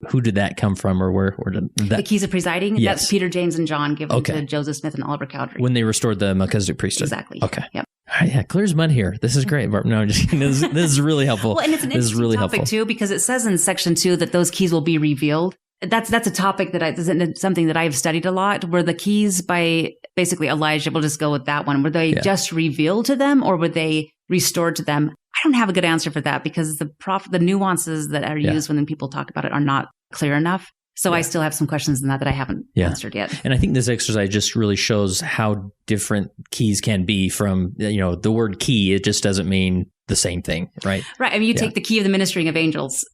who did that come from, or where did that? The keys of presiding? Yes. That's Peter, James, and John given Okay. to Joseph Smith and Oliver Cowdery. When they restored the Melchizedek priesthood. Exactly. Okay. Yep. All right, yeah, clear as mud here. This is great. No, I'm just kidding. This is really helpful. Well, and it's an this is interesting really topic helpful. too, because it says in section 2 that those keys will be revealed. That's a topic that something that I've studied a lot, where the keys by basically Elijah, we'll just go with that one. Were they just revealed to them, or were they restored to them? I don't have a good answer for that, because the nuances that are used when people talk about it are not clear enough. So I still have some questions in that I haven't answered yet. And I think this exercise just really shows how different keys can be from, the word key. It just doesn't mean the same thing, right? Right. I mean, you take the key of the ministering of angels.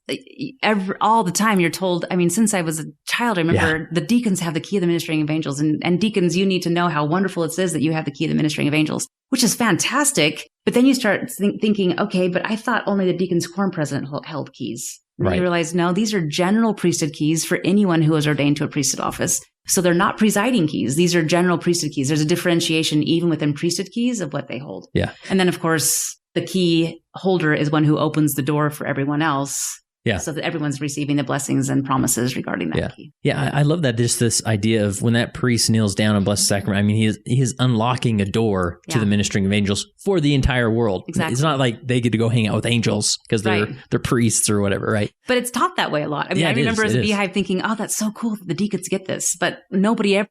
All the time you're told, since I was a child, I remember the deacons have the key of the ministering of angels. And deacons, you need to know how wonderful it is that you have the key of the ministering of angels, which is fantastic. But then you start thinking, okay, but I thought only the deacon's quorum president held keys. Right. You realize, no, these are general priesthood keys for anyone who is ordained to a priesthood office. So they're not presiding keys. These are general priesthood keys. There's a differentiation even within priesthood keys of what they hold. Yeah. And then, of course, the key holder is one who opens the door for everyone else. Yeah. So that everyone's receiving the blessings and promises regarding that key. Yeah. I love that. Just this idea of when that priest kneels down and blesses the sacrament. I mean, he is unlocking a door to the ministering of angels for the entire world. Exactly. It's not like they get to go hang out with angels because they're priests or whatever, right? But it's taught that way a lot. I mean, I remember as a beehive thinking, oh, that's so cool that the deacons get this. But nobody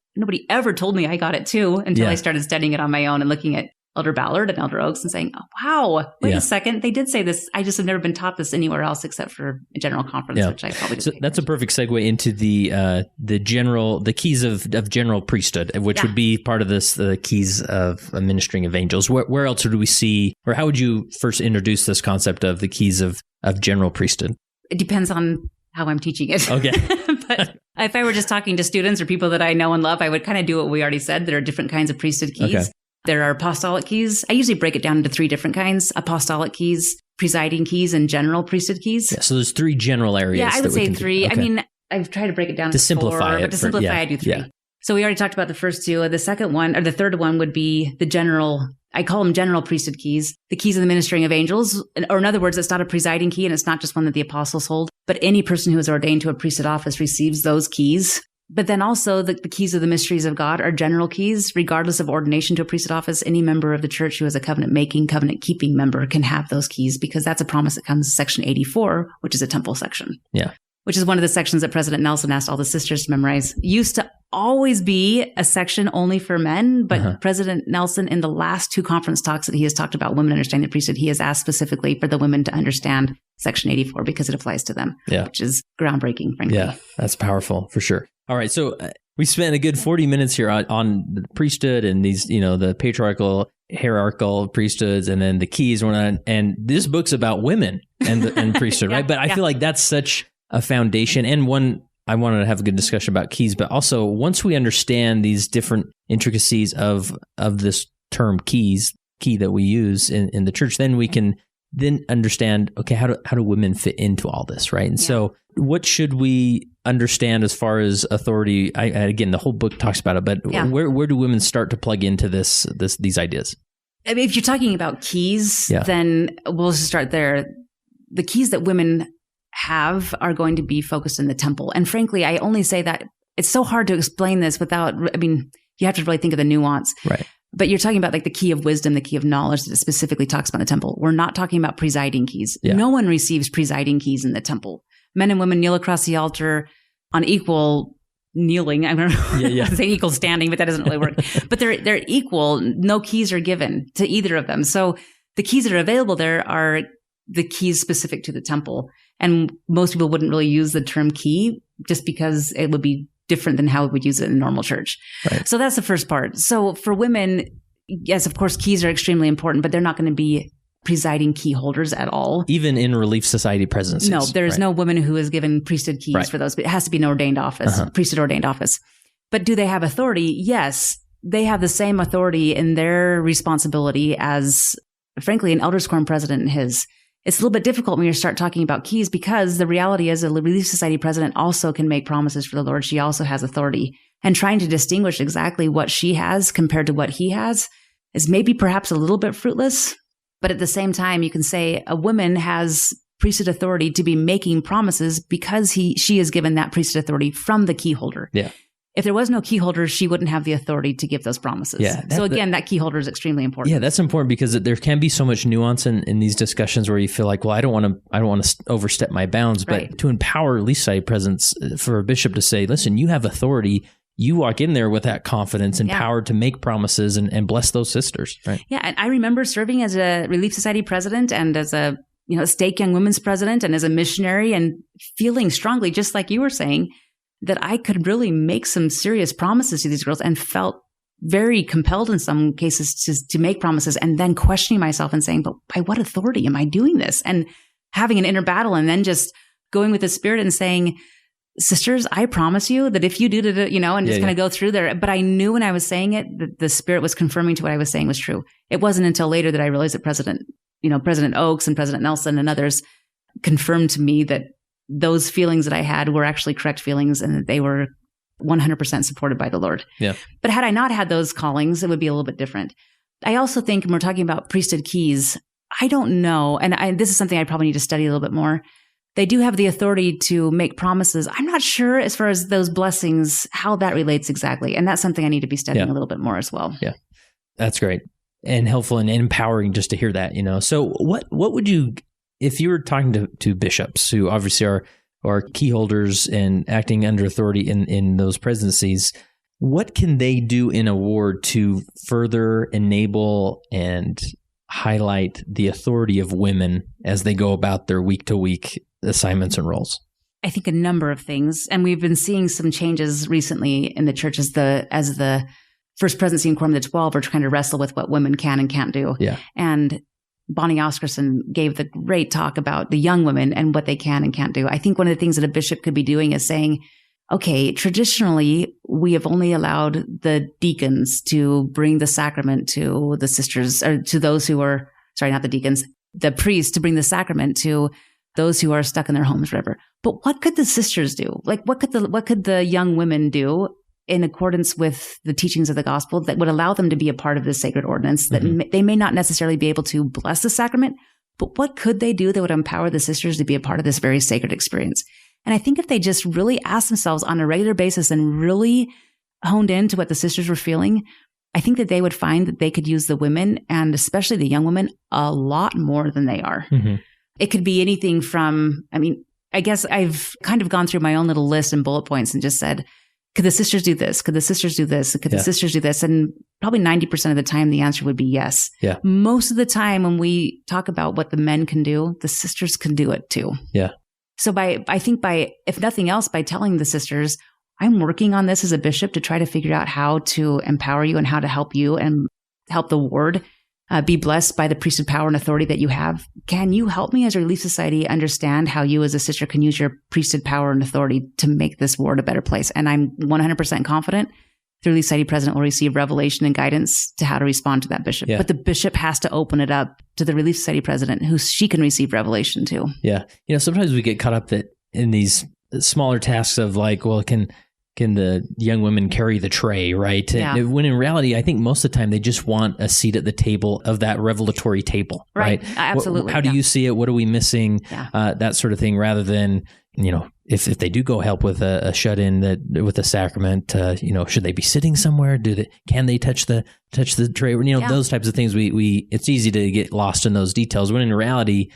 ever told me I got it too until I started studying it on my own and looking at Elder Ballard and Elder Oaks and saying, oh, wow, wait a second. They did say this. I just have never been taught this anywhere else except for a general conference, which I probably didn't. So that's a perfect segue into the keys of general priesthood, which would be part of this, the keys of ministering of angels. Where else would we see, or how would you first introduce this concept of the keys of general priesthood? It depends on how I'm teaching it. Okay. But if I were just talking to students or people that I know and love, I would kind of do what we already said. There are different kinds of priesthood keys. Okay. There are apostolic keys. I usually break it down into three different kinds: apostolic keys, presiding keys, and general priesthood keys. Yeah, so there's three general areas. Yeah, I would say three. Okay. I mean, I've tried to break it down to simplify four, but to simplify, I do three. Yeah. So we already talked about the first two. The second one, or the third one, would be the general. I call them general priesthood keys, the keys of the ministering of angels. Or in other words, it's not a presiding key and it's not just one that the apostles hold, but any person who is ordained to a priesthood office receives those keys. But then also the keys of the mysteries of God are general keys, regardless of ordination to a priesthood office. Any member of the church who is a covenant-making, covenant-keeping member can have those keys because that's a promise that comes in section 84, which is a temple section. Yeah. Which is one of the sections that President Nelson asked all the sisters to memorize. Used to always be a section only for men, but President Nelson, in the last two conference talks that he has talked about women understanding the priesthood, he has asked specifically for the women to understand section 84 because it applies to them, which is groundbreaking, frankly. Yeah, that's powerful for sure. All right, so we spent a good 40 minutes here on the priesthood and these, the patriarchal, hierarchical priesthoods, and then the keys. And this book's about women and priesthood, right? But I feel like that's such a foundation, and one I wanted to have a good discussion about keys, but also once we understand these different intricacies of this term key that we use in the church, then we can understand, okay, how do women fit into all this, right? And so what should we understand as far as authority? Again, the whole book talks about it, but where do women start to plug into these ideas? I mean, if you're talking about keys, then we'll just start there. The keys that women have are going to be focused in the temple. And frankly, I only say that it's so hard to explain this without, you have to really think of the nuance. Right. But you're talking about like the key of wisdom, the key of knowledge that specifically talks about the temple. We're not talking about presiding keys. Yeah. No one receives presiding keys in the temple. Men and women kneel across the altar on equal kneeling. I don't know, say equal standing, but that doesn't really work. But they're equal. No keys are given to either of them. So the keys that are available there are the keys specific to the temple. And most people wouldn't really use the term key just because it would be different than how we would use it in a normal church. Right. So that's the first part. So for women, yes, of course, keys are extremely important, but they're not going to be presiding key holders at all. Even in Relief Society presidencies. No, there's no woman who is given priesthood keys for those, but it has to be an ordained office, priesthood ordained office. But do they have authority? Yes, they have the same authority in their responsibility as, frankly, an elders quorum president and his. It's a little bit difficult when you start talking about keys because the reality is a Relief Society president also can make promises for the Lord. She also has authority. And trying to distinguish exactly what she has compared to what he has is maybe perhaps a little bit fruitless. But at the same time, you can say a woman has priesthood authority to be making promises because she is given that priesthood authority from the key holder. Yeah. If there was no key holder, she wouldn't have the authority to give those promises. Yeah, so again, that key holder is extremely important. Yeah, that's important because there can be so much nuance in these discussions where you feel like, well, I don't want to overstep my bounds, but to empower Relief Society presidents for a bishop to say, listen, you have authority. You walk in there with that confidence and power to make promises and bless those sisters, right? Yeah, and I remember serving as a Relief Society president and as a stake young women's president and as a missionary and feeling strongly, just like you were saying, that I could really make some serious promises to these girls and felt very compelled in some cases to make promises and then questioning myself and saying, but by what authority am I doing this? And having an inner battle and then just going with the Spirit and saying, sisters, I promise you that if you do it, and just kind of go through there. But I knew when I was saying it, that the Spirit was confirming to what I was saying was true. It wasn't until later that I realized that President Oaks and President Nelson and others confirmed to me that those feelings that I had were actually correct feelings and that they were 100% supported by the Lord. Yeah. But had I not had those callings, it would be a little bit different. I also think when we're talking about priesthood keys, I don't know, and this is something I probably need to study a little bit more. They do have the authority to make promises. I'm not sure as far as those blessings, how that relates exactly. And that's something I need to be studying a little bit more as well. Yeah, that's great and helpful and empowering just to hear that, So what would you, if you were talking to bishops who obviously are key holders and acting under authority in those presidencies, what can they do in a ward to further enable and highlight the authority of women as they go about their week-to-week assignments and roles? I think a number of things. And we've been seeing some changes recently in the church as the First Presidency and Quorum of the 12 are trying to wrestle with what women can and can't do. Yeah. And Bonnie Oscarson gave the great talk about the young women and what they can and can't do. I think one of the things that a bishop could be doing is saying, okay, traditionally, we have only allowed the deacons to bring the sacrament to the sisters, or to those who are, sorry, not the deacons, the priests to bring the sacrament to those who are stuck in their homes, whatever. But what could the sisters do? Like, what could the young women do in accordance with the teachings of the gospel that would allow them to be a part of this sacred ordinance, that they may not necessarily be able to bless the sacrament, but what could they do that would empower the sisters to be a part of this very sacred experience? And I think if they just really asked themselves on a regular basis and really honed into what the sisters were feeling, I think that they would find that they could use the women, and especially the young women, a lot more than they are. Mm-hmm. It could be anything from, I guess I've kind of gone through my own little list and bullet points and just said, could the sisters do this? Could the sisters do this? Could the sisters do this? And probably 90% of the time, the answer would be yes. Yeah. Most of the time when we talk about what the men can do, the sisters can do it too. Yeah. So if nothing else, by telling the sisters, I'm working on this as a bishop to try to figure out how to empower you and how to help you and help the ward be blessed by the priesthood power and authority that you have. Can you help me as a Relief Society understand how you as a sister can use your priesthood power and authority to make this ward a better place? And I'm 100% confident the Relief Society president will receive revelation and guidance to how to respond to that bishop. Yeah. But the bishop has to open it up to the Relief Society president, who she can receive revelation to. Yeah. Sometimes we get caught up in these smaller tasks of like, well, can the young women carry the tray, right? Yeah. When in reality, I think most of the time they just want a seat at the table of that revelatory table, right? Absolutely. How do you see it? What are we missing? Yeah. That sort of thing, rather than, if they do go help with a shut-in with the sacrament, should they be sitting somewhere? Can they touch the tray? Those types of things. It's easy to get lost in those details when in reality,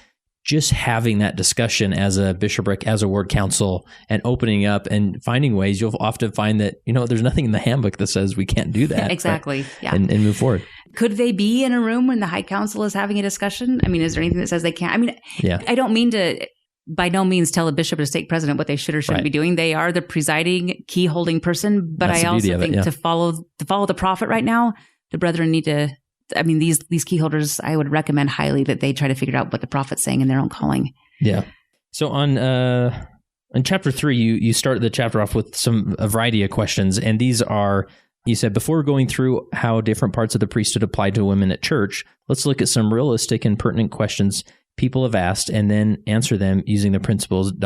just having that discussion as a bishopric, as a ward council, and opening up and finding ways, you'll often find that, there's nothing in the handbook that says we can't do that. Exactly. Right? Yeah. And move forward. Could they be in a room when the High Council is having a discussion? Is there anything that says they can't? I don't mean to by no means tell a bishop or stake president what they should or shouldn't be doing. They are the presiding, key holding person. But I also think to follow the prophet right now, the brethren need to, these key holders, I would recommend highly that they try to figure out what the prophet's saying in their own calling. Yeah. So in chapter 3, you start the chapter off with a variety of questions. And these are, you said, before going through how different parts of the priesthood apply to women at church, let's look at some realistic and pertinent questions people have asked and then answer them using the principles and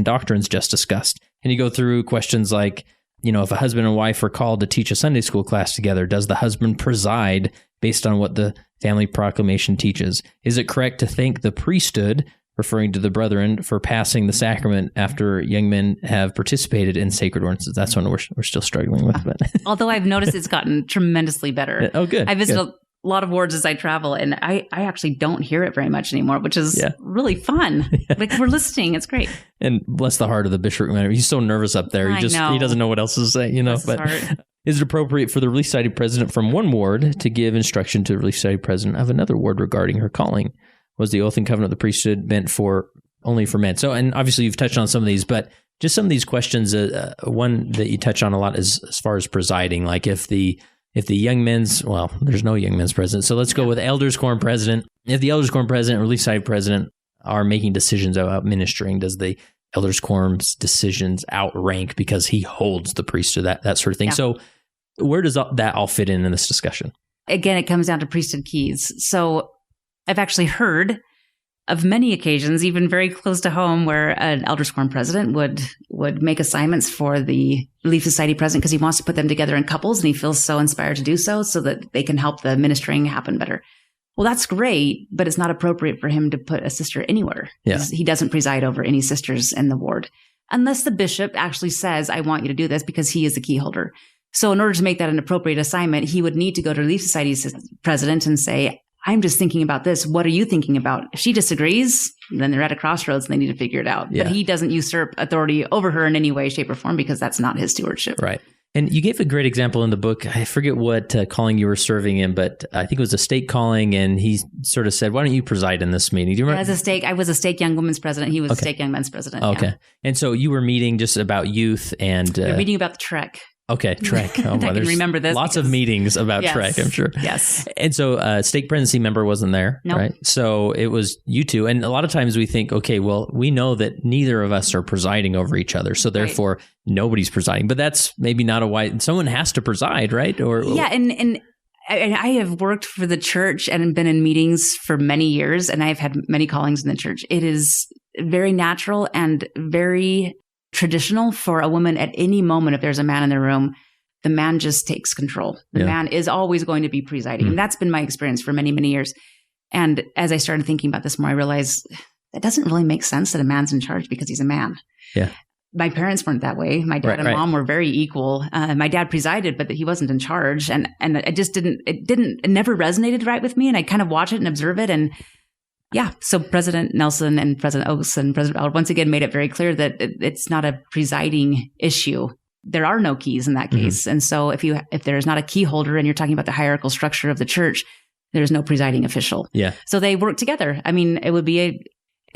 doctrines just discussed. And you go through questions like, if a husband and wife are called to teach a Sunday school class together, does the husband preside based on what the family proclamation teaches? Is it correct to thank the priesthood, referring to the brethren, for passing the sacrament after young men have participated in sacred ordinances? That's one we're still struggling with. But although I've noticed it's gotten tremendously better. Oh, good. I visit a lot of wards as I travel, and I actually don't hear it very much anymore, which is really fun. Like, we're listening. It's great. And bless the heart of the bishop. He's so nervous up there. He doesn't know what else to say, But is it appropriate for the Relief Society president from one ward to give instruction to the Relief Society president of another ward regarding her calling? Was the oath and covenant of the priesthood meant only for men? So, and obviously you've touched on some of these, but just some of these questions, one that you touch on a lot is as far as presiding, like if the young men's, there's no young men's president. So let's go with elders quorum president. If the elders quorum president or Relief Society president are making decisions about ministering, does the elders quorum's decisions outrank because he holds the priesthood, that sort of thing? Yeah. So where does that all fit in this discussion? Again, it comes down to priesthood keys. So I've actually heard of many occasions, even very close to home, where an elders quorum president would make assignments for the Relief Society president because he wants to put them together in couples and he feels so inspired to do so that they can help the ministering happen better. Well, that's great, but it's not appropriate for him to put a sister anywhere. Yeah. He doesn't preside over any sisters in the ward unless the bishop actually says, I want you to do this, because he is the key holder. So in order to make that an appropriate assignment, he would need to go to Relief Society's president and say, I'm just thinking about this. What are you thinking about? If she disagrees, then they're at a crossroads and they need to figure it out. Yeah. But he doesn't usurp authority over her in any way, shape, or form, because that's not his stewardship. Right. And you gave a great example in the book. I forget what calling you were serving in, but I think it was a stake calling. And he sort of said, why don't you preside in this meeting? Do you remember? I was a stake young women's president. He was a stake young men's president. Okay. Yeah. And so you were meeting just about youth and... We're meeting about the Trek. Okay, Trek. Oh, I can remember this. Lots of meetings about Trek, I'm sure. Yes. And so stake presidency member wasn't there, right? So it was you two. And a lot of times we think, okay, well, we know that neither of us are presiding over each other. So therefore, nobody's presiding. But that's maybe not a why. Someone has to preside, right? Or yeah, and I have worked for the church and been in meetings for many years, and I've had many callings in the church. It is very natural and very traditional for a woman at any moment, if there's a man in the room, the man just takes control. The man is always going to be presiding. And that's been my experience for many, many years. And as I started thinking about this more, I realized that doesn't really make sense that a man's in charge because he's a man. Yeah. My parents weren't that way. My dad and mom were very equal. My dad presided, but he wasn't in charge. And it never resonated right with me. And I kind of watch it and observe it. And yeah. So President Nelson and President Oaks and President Ballard once again made it very clear that it's not a presiding issue. There are no keys in that case. Mm-hmm. And so if there is not a key holder and you're talking about the hierarchical structure of the church, there's no presiding official. Yeah. So they work together. I mean, it would be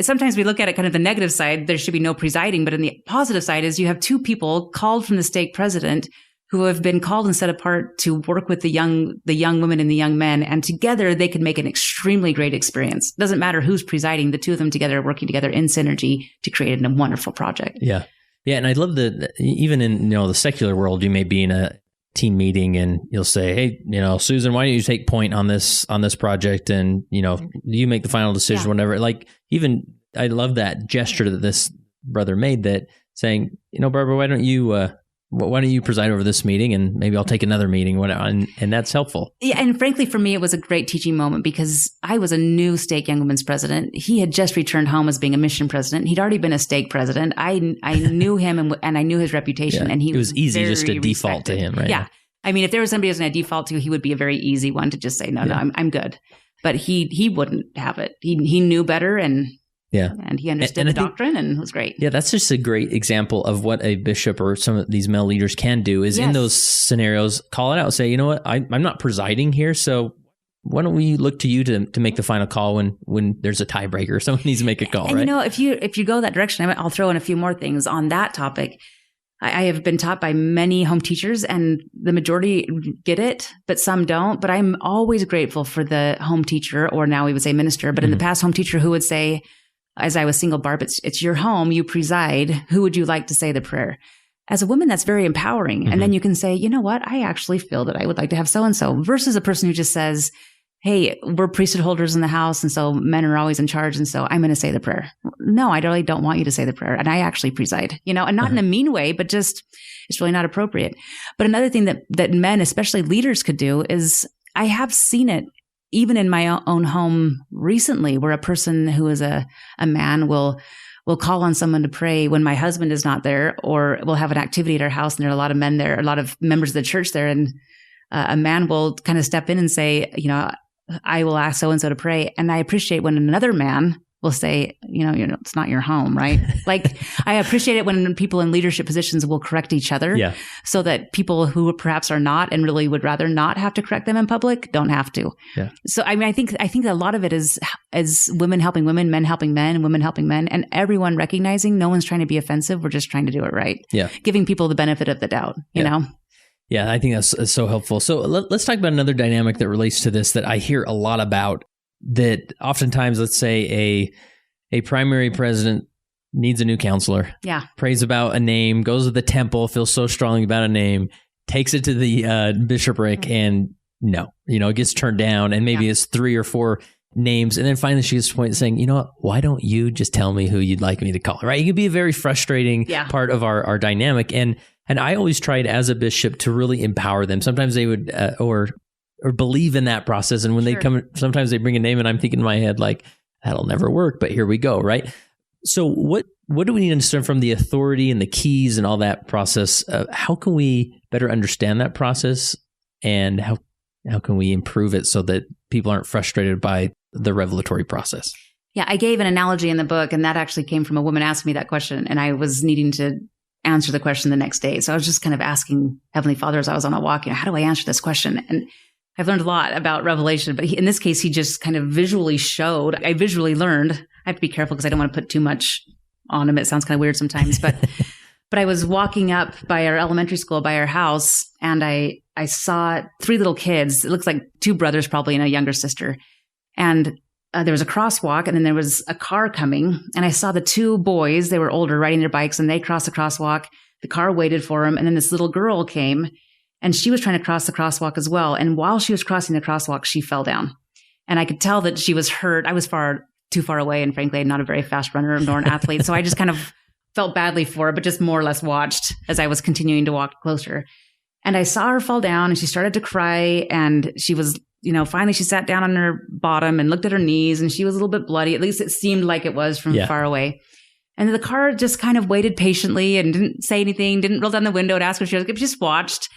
sometimes we look at it kind of the negative side, there should be no presiding, but in the positive side is you have two people called from the stake president who have been called and set apart to work with the young women and the young men. And together they can make an extremely great experience. Doesn't matter who's presiding. The two of them together are working together in synergy to create a wonderful project. Yeah. Yeah. And I love that even in, the secular world, you may be in a team meeting and you'll say, hey, Susan, why don't you take point on this project? And, you make the final decision, whatever. Like even I love that gesture that this brother made, that saying, Barbara, why don't you preside over this meeting and maybe I'll take another meeting, and that's helpful. Yeah. And frankly, for me, it was a great teaching moment because I was a new stake young women's president. He had just returned home as being a mission president. He'd already been a stake president. I knew him and I knew his reputation, and it was easy just to default to him, right? Yeah. I mean, if there was somebody I was going to default to, he would be a very easy one to just say, no, I'm good. But he wouldn't have it. He knew better and he understood the doctrine, and it was great. Yeah, that's just a great example of what a bishop or some of these male leaders can do is in those scenarios, call it out, say, you know what, I'm not presiding here, so why don't we look to you to make the final call when there's a tiebreaker, someone needs to make a call, and right? If you go that direction, I'll throw in a few more things on that topic. I have been taught by many home teachers, and the majority get it, but some don't. But I'm always grateful for the home teacher, or now we would say minister, but in the past, home teacher who would say, as I was single, Barb, it's your home, you preside. Who would you like to say the prayer? As a woman, that's very empowering. And then you can say, you know what? I actually feel that I would like to have so-and-so, versus a person who just says, hey, we're priesthood holders in the house, and so men are always in charge, and so I'm going to say the prayer. No, I really don't want you to say the prayer, and I actually preside, and not in a mean way, but just it's really not appropriate. But another thing that men, especially leaders, could do is, I have seen it even in my own home recently, where a person who is a man will call on someone to pray when my husband is not there, or we'll have an activity at our house and there are a lot of men there, a lot of members of the church there, and a man will kind of step in and say, I will ask so-and-so to pray. And I appreciate when another man will say, it's not your home, right? Like, I appreciate it when people in leadership positions will correct each other, so that people who perhaps are not and really would rather not have to correct them in public don't have to. Yeah. So, I mean, I think a lot of it is women helping women, men helping men, women helping men, and everyone recognizing no one's trying to be offensive. We're just trying to do it right. Yeah. Giving people the benefit of the doubt, you know? Yeah, I think that's so helpful. So let's talk about another dynamic that relates to this that I hear a lot about, that oftentimes, let's say a primary president needs a new counselor. Yeah. Prays about a name, goes to the temple, feels so strongly about a name, takes it to the bishopric, and it gets turned down. And maybe it's 3 or 4 names. And then finally she gets to the point saying, you know what, why don't you just tell me who you'd like me to call? Right? It could be a very frustrating part of our dynamic. And I always tried as a bishop to really empower them. Sometimes they would, or believe in that process. And when they come, sometimes they bring a name and I'm thinking in my head, like, that'll never work, but here we go. Right? So what do we need to understand from the authority and the keys and all that process? How can we better understand that process, and how can we improve it so that people aren't frustrated by the revelatory process? Yeah, I gave an analogy in the book, and that actually came from a woman asking me that question, and I was needing to answer the question the next day. So I was just kind of asking Heavenly Father as I was on a walk, how do I answer this question? And I've learned a lot about revelation, but in this case, he just kind of visually showed. I visually learned. I have to be careful because I don't want to put too much on him. It sounds kind of weird sometimes, but I was walking up by our elementary school, by our house, and I saw 3 little kids. It looks like 2 brothers probably and a younger sister. And there was a crosswalk, and then there was a car coming, and I saw the 2 boys. They were older, riding their bikes, and they crossed the crosswalk. The car waited for them, and then this little girl came, and she was trying to cross the crosswalk as well. And while she was crossing the crosswalk, she fell down, and I could tell that she was hurt. I was too far away, and frankly, I'm not a very fast runner nor an athlete, so I just kind of felt badly for her, but just more or less watched as I was continuing to walk closer. And I saw her fall down, and she started to cry, and she was, finally she sat down on her bottom and looked at her knees, and she was a little bit bloody. At least it seemed like it was from far away. And the car just kind of waited patiently and didn't say anything, didn't roll down the window to ask her if she was good, just watched.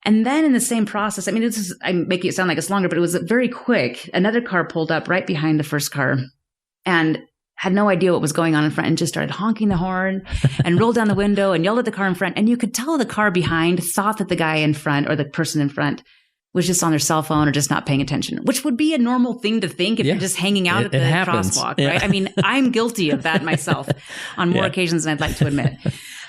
And then in the same process, I'm making it sound like it's longer, but it was very quick. Another car pulled up right behind the first car and had no idea what was going on in front and just started honking the horn and rolled down the window and yelled at the car in front. And you could tell the car behind thought that the guy in front or the person in front was just on their cell phone or just not paying attention, which would be a normal thing to think if you're just hanging out at the crosswalk, right? I mean, I'm guilty of that myself on more occasions than I'd like to admit.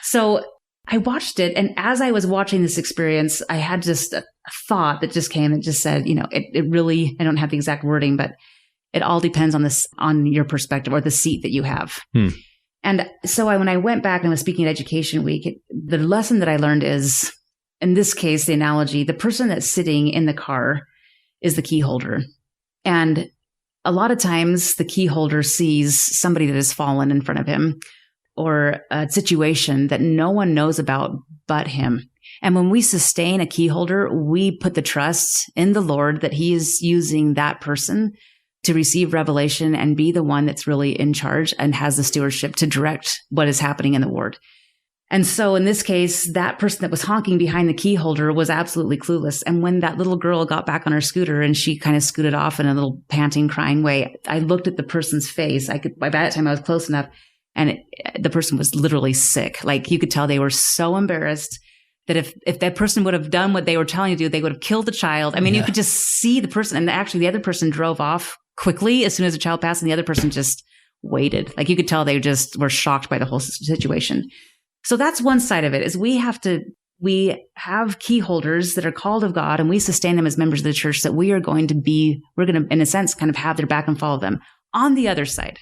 So I watched it. And as I was watching this experience, I had just a thought that just came and just said, it really, I don't have the exact wording, but it all depends on your perspective or the seat that you have. And so when I went back and I was speaking at Education Week, the lesson that I learned is, in this case, the analogy, the person that's sitting in the car is the key holder. And a lot of times the key holder sees somebody that has fallen in front of him or a situation that no one knows about but him. And when we sustain a key holder, we put the trust in the Lord that he is using that person to receive revelation and be the one that's really in charge and has the stewardship to direct what is happening in the ward. And so in this case, that person that was honking behind the key holder was absolutely clueless. And when that little girl got back on her scooter and she kind of scooted off in a little panting, crying way, I looked at the person's face. By that time I was close enough, and the person was literally sick. Like, you could tell they were so embarrassed that if that person would have done what they were telling you to do, they would have killed the child. I mean, you could just see the person. And actually the other person drove off quickly as soon as the child passed, and the other person just waited. Like, you could tell they just were shocked by the whole situation. So that's one side of it, is we have key holders that are called of God, and we sustain them as members of the church, that we're going to, in a sense, kind of have their back and follow them. On the other side,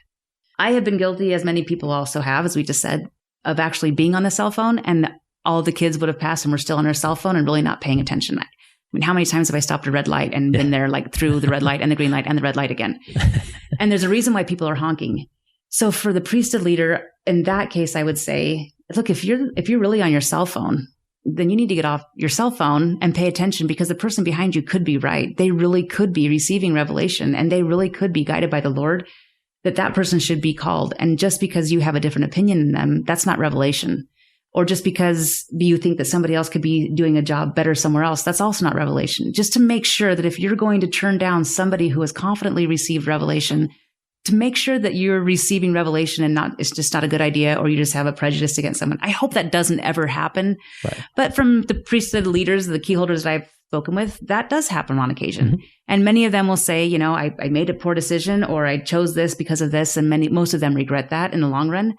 I have been guilty, as many people also have, as we just said, of actually being on the cell phone, and all the kids would have passed and we're still on our cell phone and really not paying attention. I mean, how many times have I stopped at a red light and been there, like, through the red light and the green light and the red light again? And there's a reason why people are honking. So for the priesthood leader, in that case, I would say, look, if you're really on your cell phone, then you need to get off your cell phone and pay attention, because the person behind you could be right. They really could be receiving revelation, and they really could be guided by the Lord, that person should be called. And just because you have a different opinion than them, that's not revelation. Or just because you think that somebody else could be doing a job better somewhere else, that's also not revelation. Just to make sure that if you're going to turn down somebody who has confidently received revelation, to make sure that you're receiving revelation and it's just not a good idea, or you just have a prejudice against someone. I hope that doesn't ever happen. Right. But from the priesthood leaders, the key holders that I've spoken with, that does happen on occasion. Mm-hmm. And many of them will say, I made a poor decision, or I chose this because of this. And most of them regret that in the long run.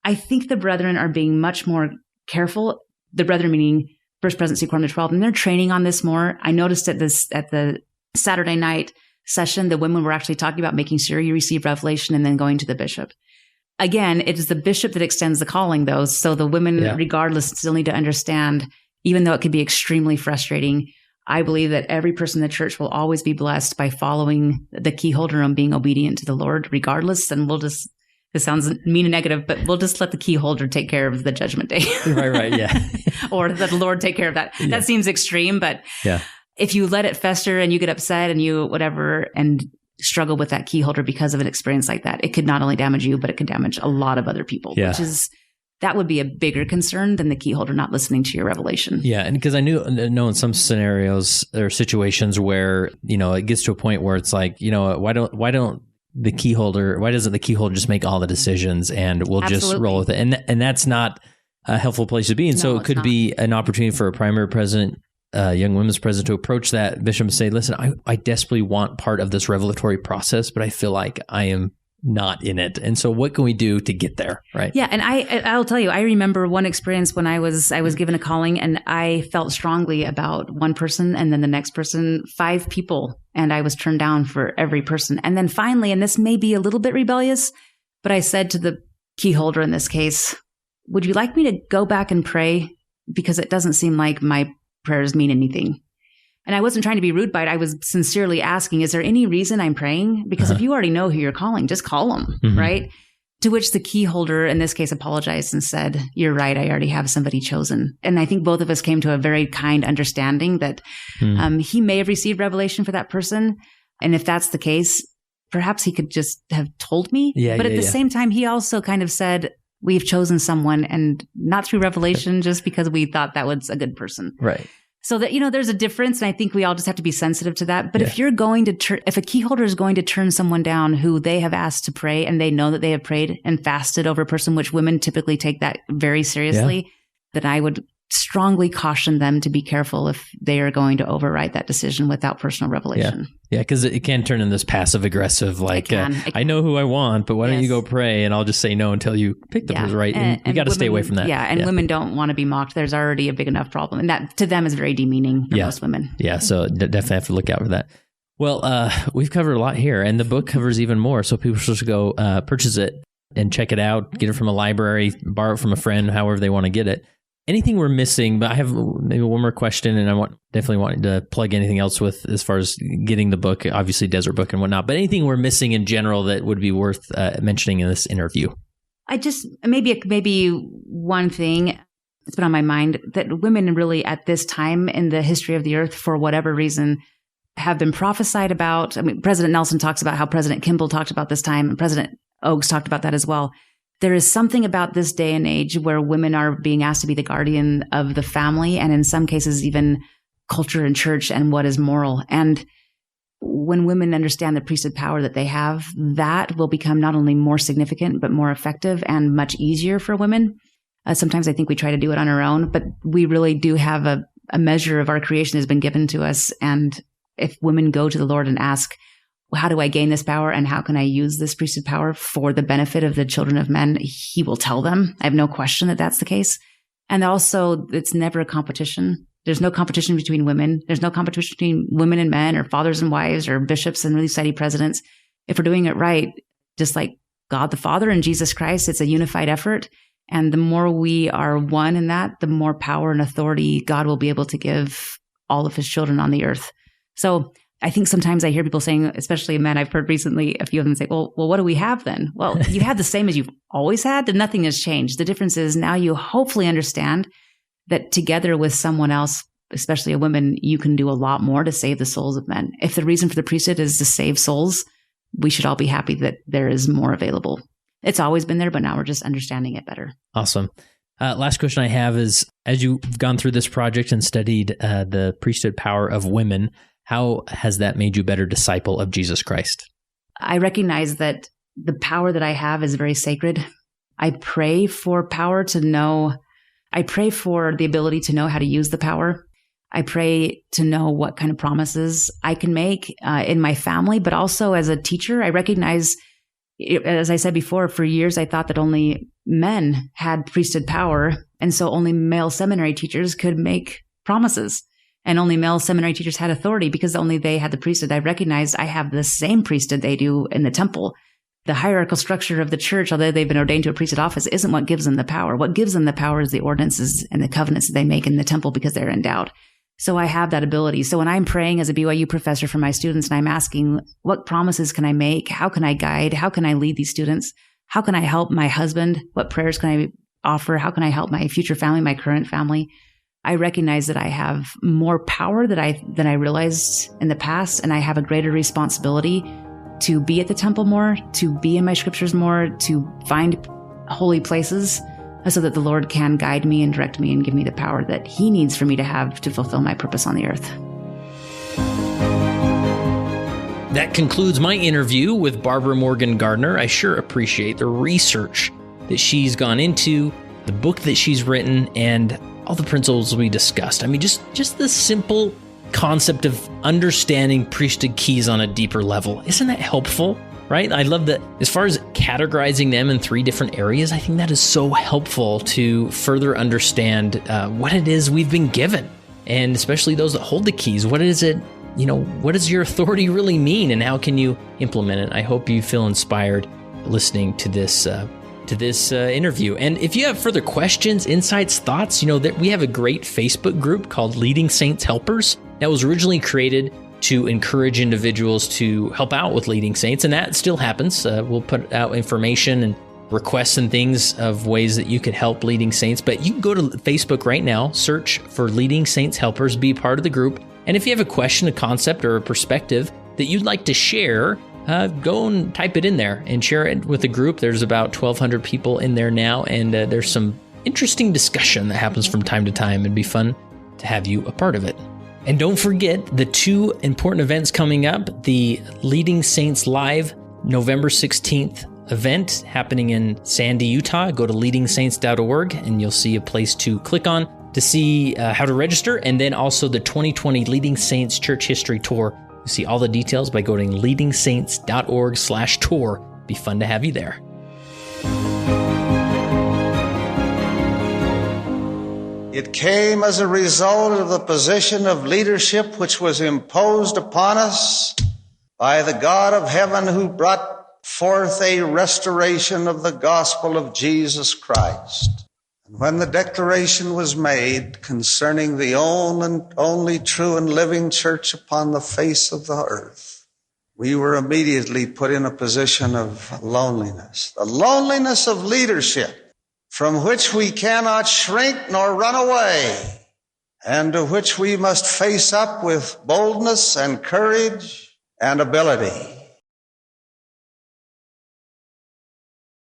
I think the brethren are being much more careful. The brethren meaning First Presidency Quorum of 12, and they're training on this more. I noticed at the Saturday night session, the women were actually talking about making sure you receive revelation and then going to the bishop. Again, it is the bishop that extends the calling, though. So the women, regardless, still need to understand, even though it could be extremely frustrating, I believe that every person in the church will always be blessed by following the key holder and being obedient to the Lord regardless. And this sounds mean and negative, but we'll just let the key holder take care of the judgment day. Right. Yeah. Or let the Lord take care of that. Yeah. That seems extreme, but if you let it fester and you get upset and you whatever and struggle with that key holder because of an experience like that, it could not only damage you, but it could damage a lot of other people, that would be a bigger concern than the key holder not listening to your revelation. Yeah. And because I know in some scenarios or situations where, it gets to a point where it's like, why doesn't the key holder just make all the decisions and we'll just roll with it? And that's not a helpful place to be. And so it could be an opportunity for a primary president, young women's president, to approach that bishop and say, listen, I desperately want part of this revelatory process, but I feel like I am not in it. And so what can we do to get there? Right. Yeah. And I'll tell you, I remember one experience when I was given a calling and I felt strongly about one person and then the next person, 5 people. And I was turned down for every person. And then finally, and this may be a little bit rebellious, but I said to the key holder in this case, would you like me to go back and pray? Because it doesn't seem like my prayers mean anything. And I wasn't trying to be rude by it. I was sincerely asking, is there any reason I'm praying? Because if you already know who you're calling, just call them, right? To which the key holder in this case apologized and said, you're right, I already have somebody chosen. And I think both of us came to a very kind understanding that he may have received revelation for that person. And if that's the case, perhaps he could just have told me. But at the same time, he also kind of said, we've chosen someone and not through revelation, just because we thought that was a good person. Right. So that, there's a difference. And I think we all just have to be sensitive to that. But if you're going to, if a key holder is going to turn someone down who they have asked to pray and they know that they have prayed and fasted over a person, which women typically take that very seriously, then I would strongly caution them to be careful if they are going to override that decision without personal revelation. Yeah, because it can turn in this passive aggressive, like, I know who I want, but why don't you go pray and I'll just say no until you pick the person right. And you got to stay away from that. Yeah, and women don't want to be mocked. There's already a big enough problem. And that to them is very demeaning for most women. Yeah, so definitely have to look out for that. Well, we've covered a lot here, and the book covers even more. So people should go purchase it and check it out, get it from a library, borrow it from a friend, however they want to get it. Anything we're missing, but I have maybe one more question, and I definitely want to plug anything else with as far as getting the book, obviously Desert Book and whatnot, but anything we're missing in general that would be worth mentioning in this interview? I just, maybe one thing that's been on my mind, that women really at this time in the history of the earth, for whatever reason, have been prophesied about. I mean, President Nelson talks about how President Kimball talked about this time, and President Oaks talked about that as well. There is something about this day and age where women are being asked to be the guardian of the family, and in some cases, even culture and church and what is moral. And when women understand the priesthood power that they have, that will become not only more significant, but more effective and much easier for women. Sometimes I think we try to do it on our own, but we really do have a measure of our creation has been given to us. And if women go to the Lord and ask, well, how do I gain this power and how can I use this priesthood power for the benefit of the children of men? He will tell them. I have no question that that's the case. And also, it's never a competition. There's no competition between women. There's no competition between women and men or fathers and wives or bishops and really society presidents. If we're doing it right, just like God the Father and Jesus Christ, it's a unified effort. And the more we are one in that, the more power and authority God will be able to give all of his children on the earth. So I think sometimes I hear people saying, especially men, I've heard recently a few of them say, well, what do we have then? Well, you have the same as you've always had, and nothing has changed. The difference is now you hopefully understand that together with someone else, especially a woman, you can do a lot more to save the souls of men. If the reason for the priesthood is to save souls, we should all be happy that there is more available. It's always been there, but now we're just understanding it better. Awesome. Last question I have is, as you've gone through this project and studied the priesthood power of women, how has that made you a better disciple of Jesus Christ? I recognize that the power that I have is very sacred. I pray for power to know. I pray for the ability to know how to use the power. I pray to know what kind of promises I can make in my family, but also as a teacher. I recognize, as I said before, for years I thought that only men had priesthood power, and so only male seminary teachers could make promises. And only male seminary teachers had authority because only they had the priesthood. I recognized I have the same priesthood they do in the temple. The hierarchical structure of the church, although they've been ordained to a priesthood office, isn't what gives them the power. What gives them the power is the ordinances and the covenants that they make in the temple because they're endowed. So I have that ability. So when I'm praying as a BYU professor for my students and I'm asking, what promises can I make? How can I guide? How can I lead these students? How can I help my husband? What prayers can I offer? How can I help my future family, my current family? I recognize that I have more power than I realized in the past. And I have a greater responsibility to be at the temple more, to be in my scriptures more, to find holy places, so that the Lord can guide me and direct me and give me the power that He needs for me to have to fulfill my purpose on the earth. That concludes my interview with Barbara Morgan Gardner. I sure appreciate the research that she's gone into, the book that she's written, and all the principles we discussed. I mean, just the simple concept of understanding priesthood keys on a deeper level. Isn't that helpful? Right? I love that as far as categorizing them in 3 different areas, I think that is so helpful to further understand what it is we've been given. And especially those that hold the keys, what is it, what does your authority really mean and how can you implement it? I hope you feel inspired listening to this interview. And if you have further questions, insights, thoughts, that we have a great Facebook group called Leading Saints Helpers that was originally created to encourage individuals to help out with leading saints. And that still happens. We'll put out information and requests and things of ways that you could help leading saints. But you can go to Facebook right now, search for Leading Saints Helpers, be part of the group. And if you have a question, a concept, or a perspective that you'd like to share, go and type it in there and share it with the group. There's about 1,200 people in there now. And there's some interesting discussion that happens from time to time. It'd be fun to have you a part of it. And don't forget the 2 important events coming up, the Leading Saints Live November 16th event happening in Sandy, Utah. Go to leadingsaints.org and you'll see a place to click on to see how to register. And then also the 2020 Leading Saints Church History Tour. You'll see all the details by going to leadingsaints.org/tour. Be fun to have you there. It came as a result of the position of leadership which was imposed upon us by the God of heaven, who brought forth a restoration of the gospel of Jesus Christ. And when the declaration was made concerning the only true and living church upon the face of the earth, we were immediately put in a position of loneliness, the loneliness of leadership, from which we cannot shrink nor run away, and to which we must face up with boldness and courage and ability.